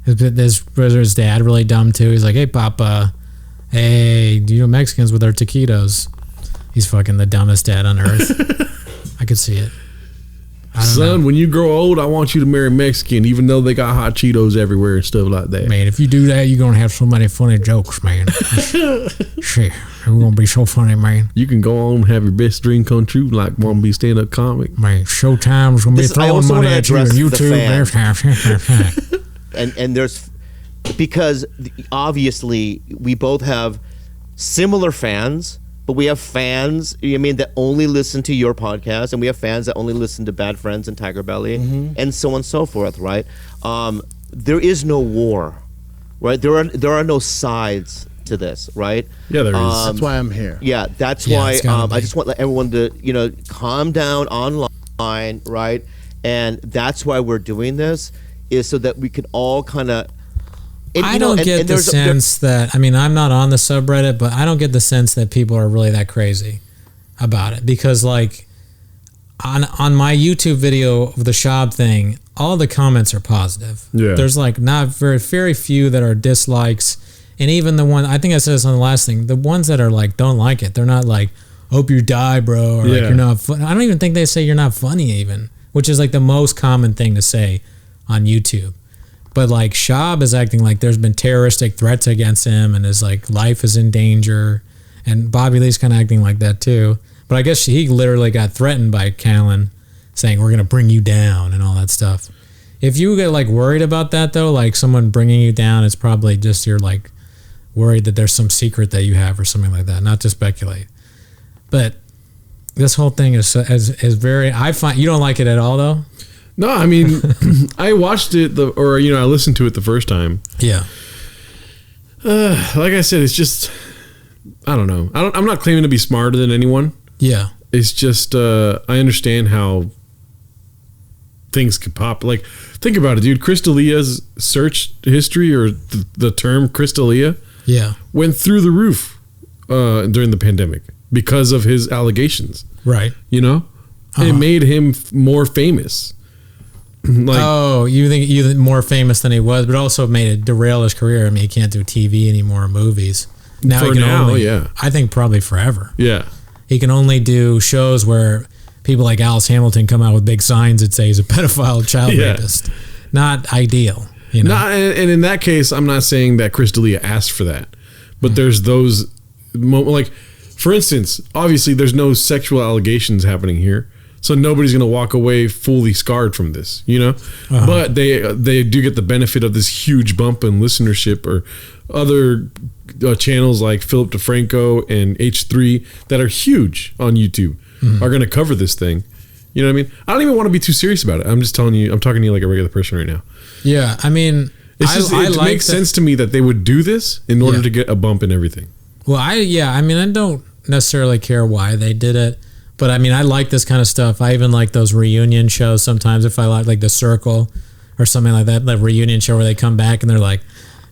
His dad really dumb too. He's like, hey, Papa, hey, do you know Mexicans with our taquitos? He's fucking the dumbest dad on earth. I could see it. I don't Son, know. when you grow old, I want you to marry Mexican, even though they got hot Cheetos everywhere and stuff like that. Man, if you do that, you're gonna have so many funny jokes, man. Shit, we're gonna be so funny, man. You can go on and have your best dream come true, like want to be stand-up comic. Man, Showtime's gonna be I throwing also money wanna at you on address the YouTube. and there's because obviously we both have similar fans, but we have fans, I mean, that only listen to your podcast, and we have fans that only listen to Bad Friends and TigerBelly, and so on and so forth, right? There is no war, right? There are no sides to this, right? Yeah, there is. That's why I'm here. Yeah, that's Yeah, why it's gotta I be. just want everyone to, calm down online, right? And that's why we're doing this, is so that we can all kind of. I don't get the sense that, I mean, I'm not on the subreddit, but I don't get the sense that people are really that crazy about it, because like on my YouTube video of the Schaub thing, all the comments are positive. Yeah. There's like not very few that are dislikes, and even the one, I think I said this on the last thing, the ones that are like don't like it, they're not like, hope you die, bro, or like Yeah. you're not funny. I don't even think they say you're not funny even, which is like the most common thing to say on YouTube. But like Schaub is acting like there's been terroristic threats against him and his like life is in danger, and Bobby Lee's kind of acting like that too. But I guess he literally got threatened by Callan, saying we're gonna bring you down and all that stuff. If you get like worried about that though, like someone bringing you down, it's probably just you're like worried that there's some secret that you have or something like that. Not to speculate, but this whole thing is very. I find you don't like it at all though. No, I mean, I watched it, I listened to it the first time. Yeah. Like I said, it's just, I don't know. I'm not claiming to be smarter than anyone. Yeah. It's just, I understand how things could pop. Like, think about it, dude. Crystalia's search history, or the term Crystalia, Yeah. went through the roof during the pandemic because of his allegations. Right. You know? It made him more famous. Like, oh, you think more famous than he was, but also made it derail his career. I mean, he can't do TV anymore, or movies. Now For he can now, only, yeah. I think probably forever. yeah. He can only do shows where people like Alice Hamilton come out with big signs that say he's a pedophile child Yeah. rapist. Not ideal, you know. And in that case, I'm not saying that Crystalia asked for that, but there's those like, for instance, obviously there's no sexual allegations happening here, so nobody's gonna walk away fully scarred from this, you know. But they do get the benefit of this huge bump in listenership, or other channels like Philip DeFranco and H3 that are huge on YouTube are gonna cover this thing. You know what I mean? I don't even want to be too serious about it. I'm just telling you. I'm talking to you like a regular person right now. Yeah, I mean, It like makes sense to me that they would do this in order to get a bump in everything. Well, I mean, I don't necessarily care why they did it, but I mean, I like this kind of stuff. I even like those reunion shows sometimes. If I like The Circle or something like that reunion show where they come back and they're like,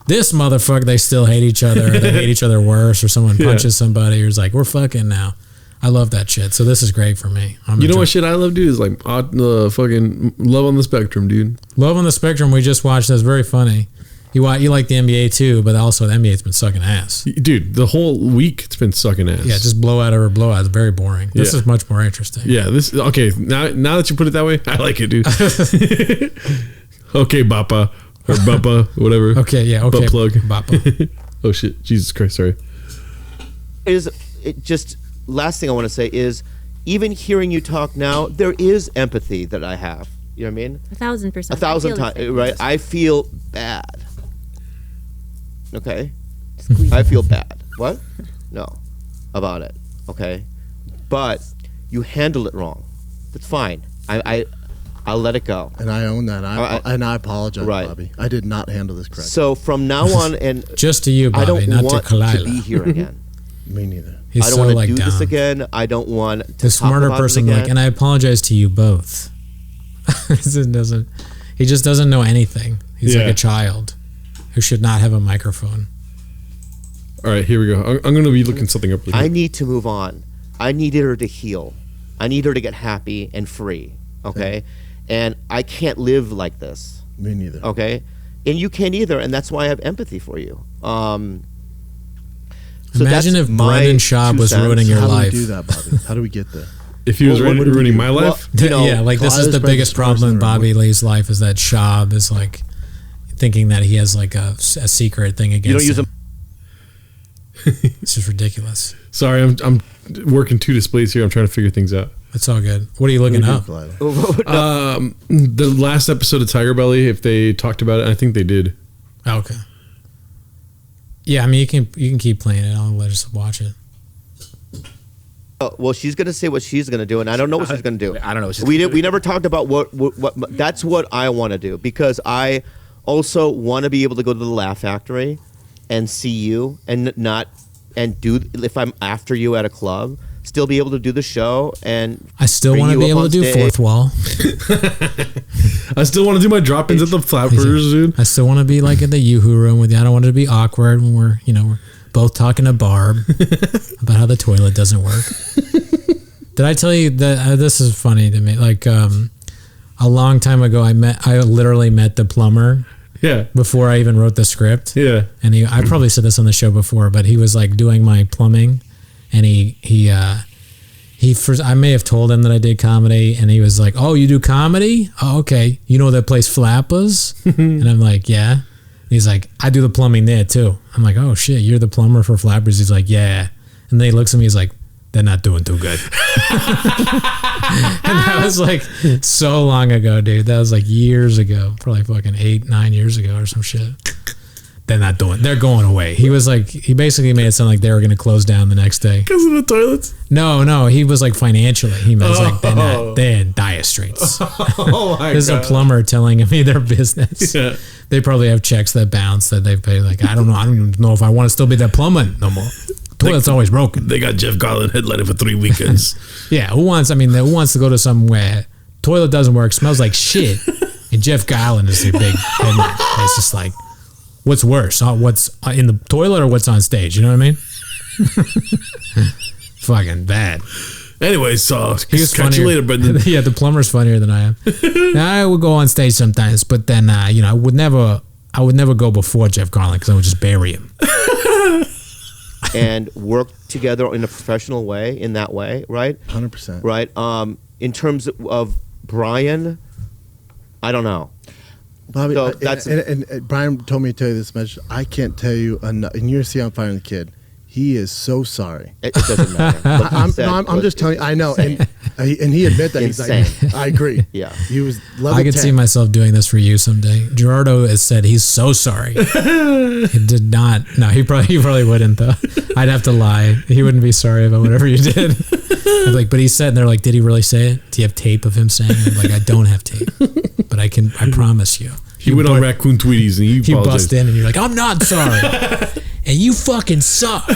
This motherfucker, they still hate each other. Or they hate each other worse, or someone punches somebody, or is like, we're fucking now. I love that shit. So this is great for me. You know what shit I love, dude? Is like fucking Love on the Spectrum, dude. Love on the Spectrum. We just watched. That's very funny. You like the NBA too, but also the NBA's been sucking ass. Dude, the whole week it's been sucking ass. Yeah, just blowout over blowout. It's very boring. This is much more interesting. Yeah, this okay. Now that you put it that way, I like it, dude. Okay, Bappa or Bappa, whatever. Okay, yeah, okay. Butt plug. Bappa. Oh shit, Jesus Christ, sorry. Last thing I want to say is, even hearing you talk now, there is empathy that I have. You know what I mean? 1,000%. 1,000 times, right? I feel bad. Okay? I feel bad. What? No. About it. Okay? But you handled it wrong. That's fine. I'll let it go. And I own that. I apologize, right. Bobby. I did not handle this correctly. So from now on, and just to you, Bobby, I don't not want to Kalila. to be here again. Me neither. He's I don't so want to like do this down. again. I don't want to The smarter person, like, and I apologize to you both. He just doesn't know anything. He's like a child who should not have a microphone. All right, here we go. I'm going to be looking something up. I need to move on. I need her to heal. I need her to get happy and free. Okay? And I can't live like this. Me neither. Okay? And you can't either, and that's why I have empathy for you. So imagine if Brendan Schaub was ruining your life. How do we do that, Bobby? How do we get there? If he was ruining my life? Well, yeah, like this is the biggest problem in Bobby Lee's life is that Schaub is like thinking that he has like a secret thing against him. This is ridiculous. Sorry, I'm working two displays here. I'm trying to figure things out. It's all good. What are you looking up? The last episode of TigerBelly, if they talked about it, I think they did. Oh, okay. Yeah, I mean you can keep playing it. I'll let us watch it. Well, she's gonna say what she's gonna do, and I don't know what she's gonna do. I don't know what she's gonna do. We do. never talked about what. That's what I want to do, because I also want to be able to go to the Laugh Factory and see you, and do, if I'm after you at a club, still be able to do the show, and I still want to be able to do fourth wall. I still want to do my drop-ins at the Flappers, dude. I still want to be like in the Yoo-Hoo room with you. I don't want it to be awkward when we're both talking to Barb about how the toilet doesn't work. Did I tell you that this is funny to me? Like a long time ago, I literally met the plumber. Yeah. Before I even wrote the script. Yeah. And I probably said this on the show before, but he was like doing my plumbing, and I may have told him that I did comedy, and he was like, "Oh, you do comedy? Oh, okay. You know that place Flappers?" And I'm like, "Yeah." And he's like, "I do the plumbing there too." I'm like, "Oh shit, you're the plumber for Flappers?" He's like, "Yeah." And then he looks at me, he's like, "They're not doing too good." And that was like so long ago, dude. That was like years ago, probably fucking 8-9 years ago or some shit. They're going away. He was like, he basically made it sound like they were going to close down the next day. Because of the toilets? No, he was like financially. He was like, they're in dire straits. Oh my God. This is a plumber telling me their business. Yeah. They probably have checks that bounce that they've paid. Like, I don't even know if I want to still be that plumber no more. Toilet's always broken. They got Jeff Garland headlining for 3 weekends. Yeah, who wants to go to somewhere, toilet doesn't work, smells like shit, and Jeff Garland is the big headline. It's just like, what's worse? What's in the toilet or what's on stage? You know what I mean? Fucking bad. Anyways, so catch you later, Brendan. Yeah, the plumber's funnier than I am. I would go on stage sometimes, but then I would never go before Jeff Garland because I would just bury him. And work together in a professional way, in that way, right? 100%. Right. In terms of Brian, I don't know. Bobby, So and Brian told me to tell you this message. I can't tell you enough. And you're see I'm firing the kid. He is so sorry. It doesn't matter. I'm just telling you. I know, and he admit that Insane. He's like, I agree. Yeah, he was. Level I could 10. see myself doing this for you someday. Gerardo has said he's so sorry. He did not. No, he probably wouldn't though. I'd have to lie. He wouldn't be sorry about whatever you did. I'd be like, but he said, and they're like, did he really say it? Do you have tape of him saying it? I'm like, I don't have tape, but I promise you. He went on Raccoon Tweeties and he bust in and you're like, I'm not sorry. and you fucking suck.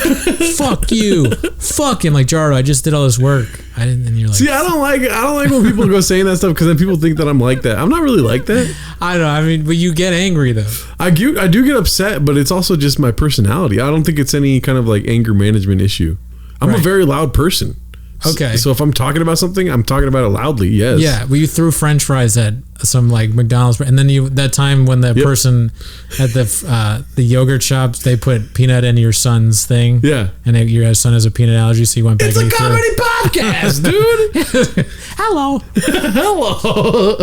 Fuck you. Fuck him. Like, Gerardo, I just did all this work. I didn't. And you're like, See, I don't like when people go saying that stuff because then people think that I'm like that. I'm not really like that. I don't know. I mean, but you get angry though. I do get upset, but it's also just my personality. I don't think it's any kind of like anger management issue. I'm a very loud person. Okay. So if I'm talking about something, I'm talking about it loudly. Yes. Yeah. Well, you threw French fries at some like McDonald's, and then that time when the person at the yogurt shops, they put peanut in your son's thing. Yeah. And your son has a peanut allergy, so you went back. It's a comedy podcast, dude. Hello. Hello.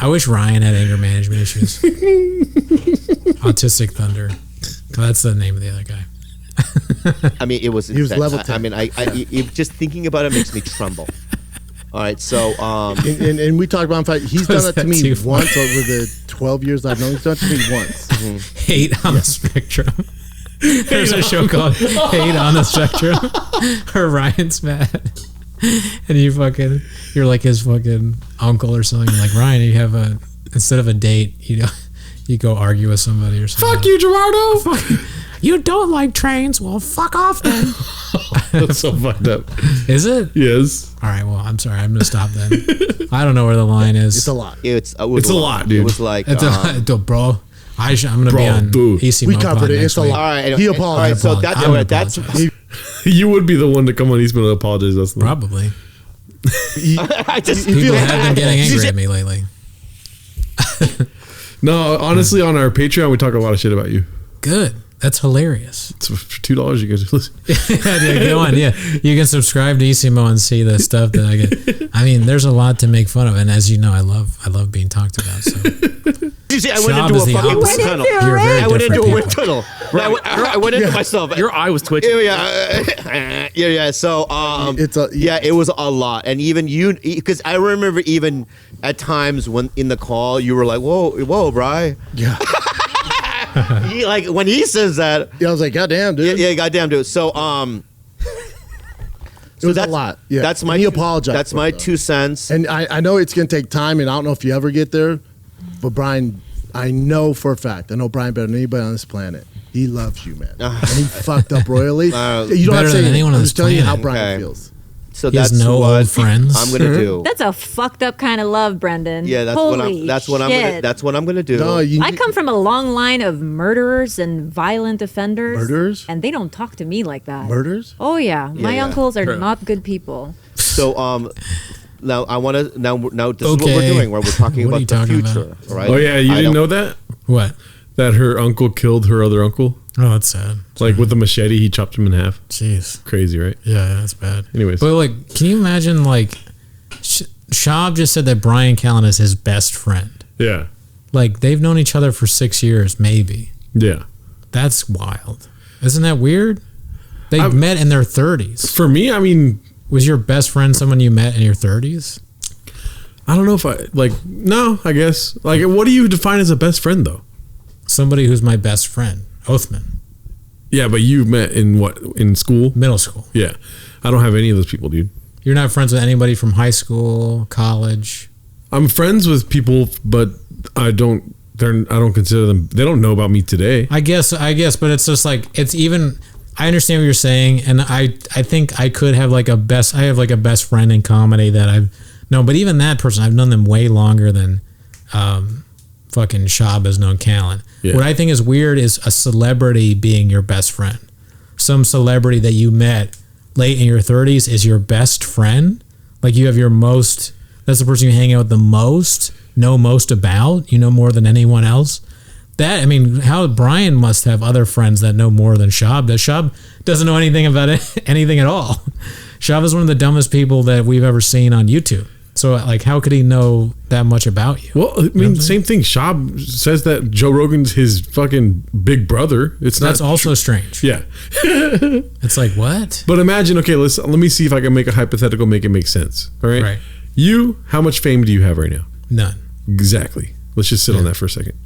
I wish Ryan had anger management issues. Autistic Thunder. That's the name of the other guy. I mean, it was. He was level 10. I mean, I just thinking about it makes me tremble. All right, so and we talked about him. He's done it to me once over the 12 years I've known. He's done it to me once. Hate on the Spectrum. There's a show called Hate on the Spectrum where Ryan's mad. And you're like his fucking uncle or something. You're like, Ryan, you have instead of a date, you go argue with somebody or something. Fuck you, Gerardo. You don't like trains? Well, fuck off then. That's so fucked up. Is it? Yes. All right. Well, I'm sorry. I'm gonna stop then. I don't know where the line is. It's a lot. it's a lot, dude. It was like, It's bro. I'm gonna be on ECMO. We covered it. It's a week. lot. All right, He all right. apologized. So I'm that's You would be the one to come on Eastman and apologize. That's the Probably. I just People have been getting angry at me lately. No, honestly, on our Patreon, we talk a lot of shit about you. Good. That's hilarious. It's for $2. You guys listen. Yeah, go on. Yeah, you can subscribe to ECMO and see the stuff that I get. I mean, there's a lot to make fun of, and as you know, I love being talked about. So. You see, I went Schaub into is a the fucking opposite. wind tunnel. You're very I went different into a wind people. tunnel. I went into myself. Your eye was twitching. Yeah. So, it was a lot, and even you, because I remember even at times when in the call you were like, "Whoa, Bri." Yeah. Like when he says that, Yeah, I was like, goddamn, dude. yeah, goddamn, dude. So, It was a lot. Yeah. That's my. And he apologized. That's for my it, though. 2 cents. And I know it's going to take time, and I don't know if you ever get there, but Brian, I know for a fact, I know Brian better than anybody on this planet. He loves you, man. And he fucked up royally. You don't have Better to say than anyone on I'm this just telling you how planet. Brian Okay. feels. So He has that's no what old friends. I'm gonna do. That's a fucked up kind of love, Brendan. Yeah, that's Holy what I'm gonna do. No, you I come from a long line of murderers and violent offenders. Murderers? And they don't talk to me like that. Murders? Oh yeah, my yeah. uncles are not good people. So now I want to now this is what Okay. we're doing where we're talking What are about you the talking future, all right? Oh yeah, you didn't know that? What? That her uncle killed her other uncle? Oh, that's sad. Like with a machete, he chopped him in half. Jeez. Crazy, right? Yeah, that's bad. Anyways. But like, can you imagine like, Schaub just said that Brian Callen is his best friend. Yeah. Like they've known each other for 6 years, maybe. Yeah. That's wild. Isn't that weird? They met in their 30s. For me, I mean, Was your best friend someone you met in your 30s? I don't know if no, I guess. Like, what do you define as a best friend, though? Somebody who's my best friend, Othman, Yeah, but you met in what? In school? middle school. Yeah. I don't have any of those people, dude. You're not friends with anybody from high school, college. I'm friends with people, but I don't consider them, they don't know about me today. I guess, but it's just like, it's even, I understand what you're saying, and I think I could have like a best friend in comedy that I've known, but even that person, I've known them way longer than fucking Schaub has known Callen. Yeah. What I think is weird is a celebrity being your best friend. Some celebrity that you met late in your 30s is your best friend. Like you have that's the person you hang out with the most, know most about, you know more than anyone else. That, I mean, how Brian must have other friends that know more than Schaub. That Schaub doesn't know anything about anything at all. Schaub is one of the dumbest people that we've ever seen on YouTube. So, like, how could he know that much about you? Well, I mean, same thing. Schaub says that Joe Rogan's his fucking big brother. That's also strange. Yeah. It's like, what? But imagine, okay, let me see if I can make a hypothetical make it make sense. All right? Right. You, how much fame do you have right now? None. Exactly. Let's just sit on that for a second.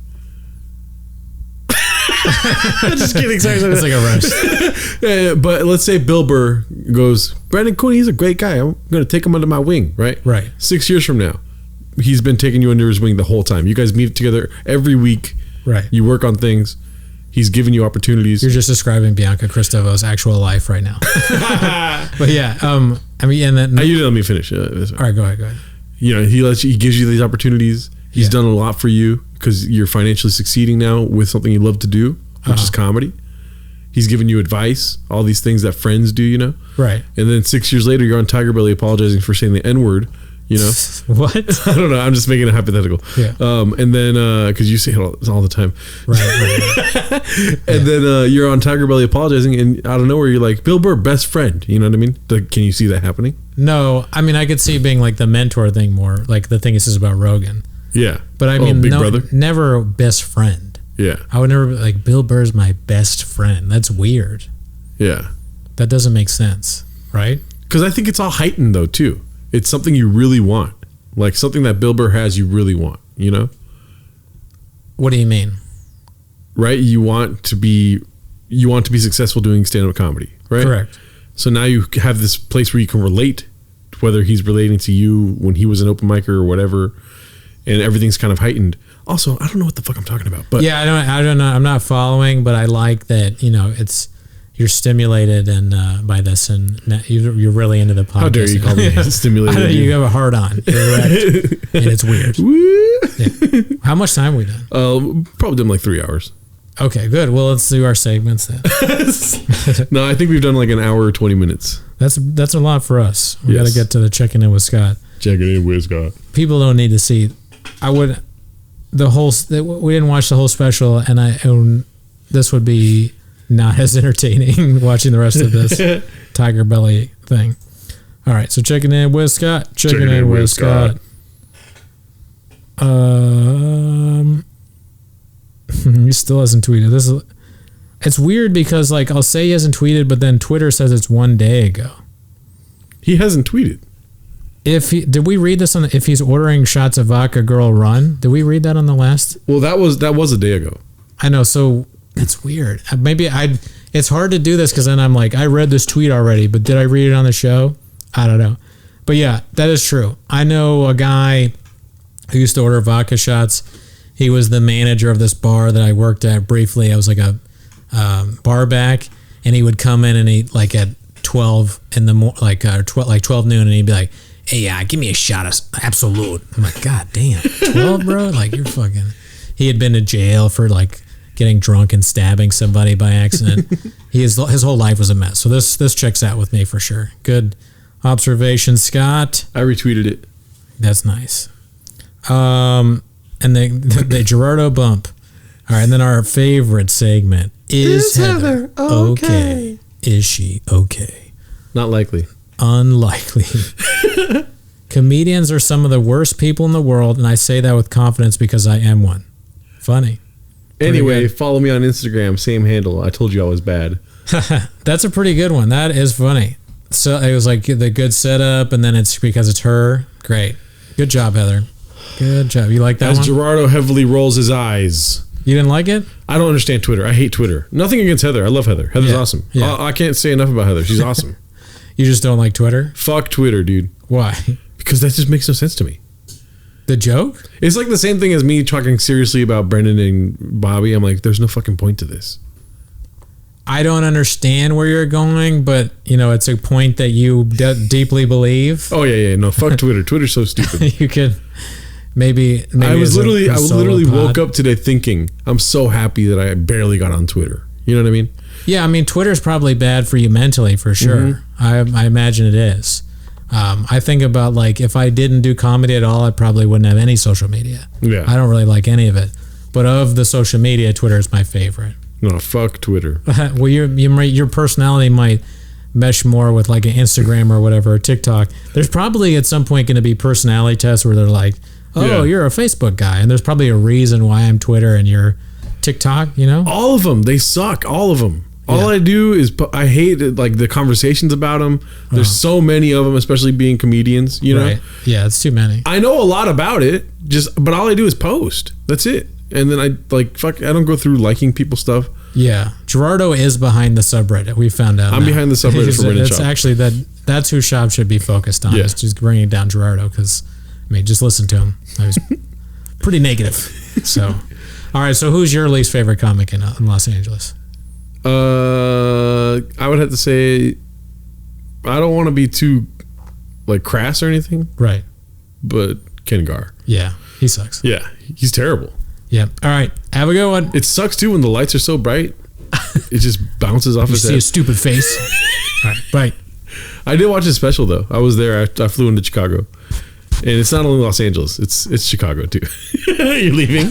Just kidding. Sorry. It's like a roast. Yeah, but let's say Bill Burr goes, Brandon Cooney, he's a great guy. I'm going to take him under my wing, right? Right. 6 years from now, he's been taking you under his wing the whole time. You guys meet together every week. Right. You work on things. He's given you opportunities. You're just describing Bianca Cristovo's actual life right now. But yeah, I mean, and then You didn't let me finish. all right, go ahead. You know, he gives you these opportunities. He's done a lot for you because you're financially succeeding now with something you love to do, which is comedy. He's given you advice, all these things that friends do, you know? Right. And then 6 years later, you're on TigerBelly apologizing for saying the N-word, you know? What? I don't know. I'm just making it hypothetical. Yeah. And then, because you say it all the time. Right. And then you're on TigerBelly apologizing, and out of nowhere, you're like, Bill Burr, best friend. You know what I mean? Can you see that happening? No, I mean, I could see being like the mentor thing more, like the thing he says about Rogan. Yeah. But I mean, Big Brother? never best friend. Yeah. I would never be like, Bill Burr's my best friend. That's weird. Yeah. That doesn't make sense, right? Because I think it's all heightened, though, too. It's something you really want. Like something that Bill Burr has, you really want, you know? What do you mean? Right? You want to be successful doing stand-up comedy, right? Correct. So now you have this place where you can relate, whether he's relating to you when he was an open micer or whatever, and everything's kind of heightened. Also, I don't know what the fuck I'm talking about, but Yeah, I don't know. I'm not following, but I like that, you know, you're stimulated and by this, and you're really into the podcast. How dare you call me stimulated? I know you have a hard on, correct? And it's weird. Yeah. How much time have we done? Probably done like 3 hours. Okay, good. Well, let's do our segments then. No, I think we've done like an hour or 20 minutes. That's a lot for us. We Yes. got to get to the checking in with Scott. Checking in with Scott. People don't need to see. We didn't watch the whole special, and this would be not as entertaining watching the rest of this TigerBelly thing. All right, so checking in with Scott. Checking in with Scott. He still hasn't tweeted. It's weird because like I'll say he hasn't tweeted, but then Twitter says it's 1 day ago. He hasn't tweeted. Did we read this if he's ordering shots of vodka, girl, run? Did we read that on the last? Well, that was a day ago. I know, so it's weird. It's hard to do this because then I'm like, I read this tweet already, but did I read it on the show? I don't know. But yeah, that is true. I know a guy who used to order vodka shots. He was the manager of this bar that I worked at briefly. I was like a bar back, and he would come in and he like at 12 in the 12 noon, and he'd be like, hey, give me a shot of Absolute. I'm like, God damn, 12, bro? Like, you're fucking... He had been to jail for, like, getting drunk and stabbing somebody by accident. His whole life was a mess. So this checks out with me for sure. Good observation, Scott. I retweeted it. That's nice. And the Gerardo bump. All right, and then our favorite segment. Is Heather okay? Is she okay? Not likely. Unlikely. Comedians are some of the worst people in the world, and I say that with confidence because I am one. Funny. Anyway, follow me on Instagram, same handle. I told you I was bad. That's a pretty good one. That is funny. So it was like the good setup, and then it's because it's her. Great. Good job, Heather. Good job. You like that As one? Gerardo heavily rolls his eyes. You didn't like it? I don't understand Twitter. I hate Twitter. Nothing against Heather. I love Heather. Heather's awesome. Yeah. I can't say enough about Heather. She's awesome. You just don't like Twitter? Fuck Twitter, dude. Why? Because that just makes no sense to me. The joke? It's like the same thing as me talking seriously about Brendan and Bobby. I'm like, there's no fucking point to this. I don't understand where you're going, but you know, it's a point that you deeply believe. Oh yeah. No, fuck Twitter. Twitter's so stupid. You could maybe I literally woke up today thinking, I'm so happy that I barely got on Twitter. You know what I mean? Yeah, I mean, Twitter's probably bad for you mentally, for sure. Mm-hmm. I imagine it is. I think about, like, if I didn't do comedy at all, I probably wouldn't have any social media. Yeah. I don't really like any of it. But of the social media, Twitter is my favorite. No, fuck Twitter. Well, your personality might mesh more with, like, an Instagram or whatever, or TikTok. There's probably at some point going to be personality tests where they're like, oh, you're a Facebook guy. And there's probably a reason why I'm Twitter and you're TikTok, you know? All of them. They suck. All of them. All I do is I hate like the conversations about them. There's so many of them, especially being comedians. You know, yeah, it's too many. I know a lot about it, but all I do is post. That's it. And then I I don't go through liking people's stuff. Yeah, Gerardo is behind the subreddit. We found out. I'm behind the subreddit for Brendan Schaub. It's actually that's who Schaub should be focused on. Yeah. Is just bringing down Gerardo because I mean, just listen to him. He's pretty negative. So, All right, so who's your least favorite comic in Los Angeles? I would have to say, I don't want to be too like crass or anything, Right. but Ken Gar. Yeah, he sucks. Yeah, he's terrible. Yeah. All right, have a good one. It sucks too when the lights are so bright. It just bounces off You his see head. his stupid face. All right, bye. I did watch his special though. I was there. I flew into Chicago, and it's not only Los Angeles. It's Chicago too. You're leaving.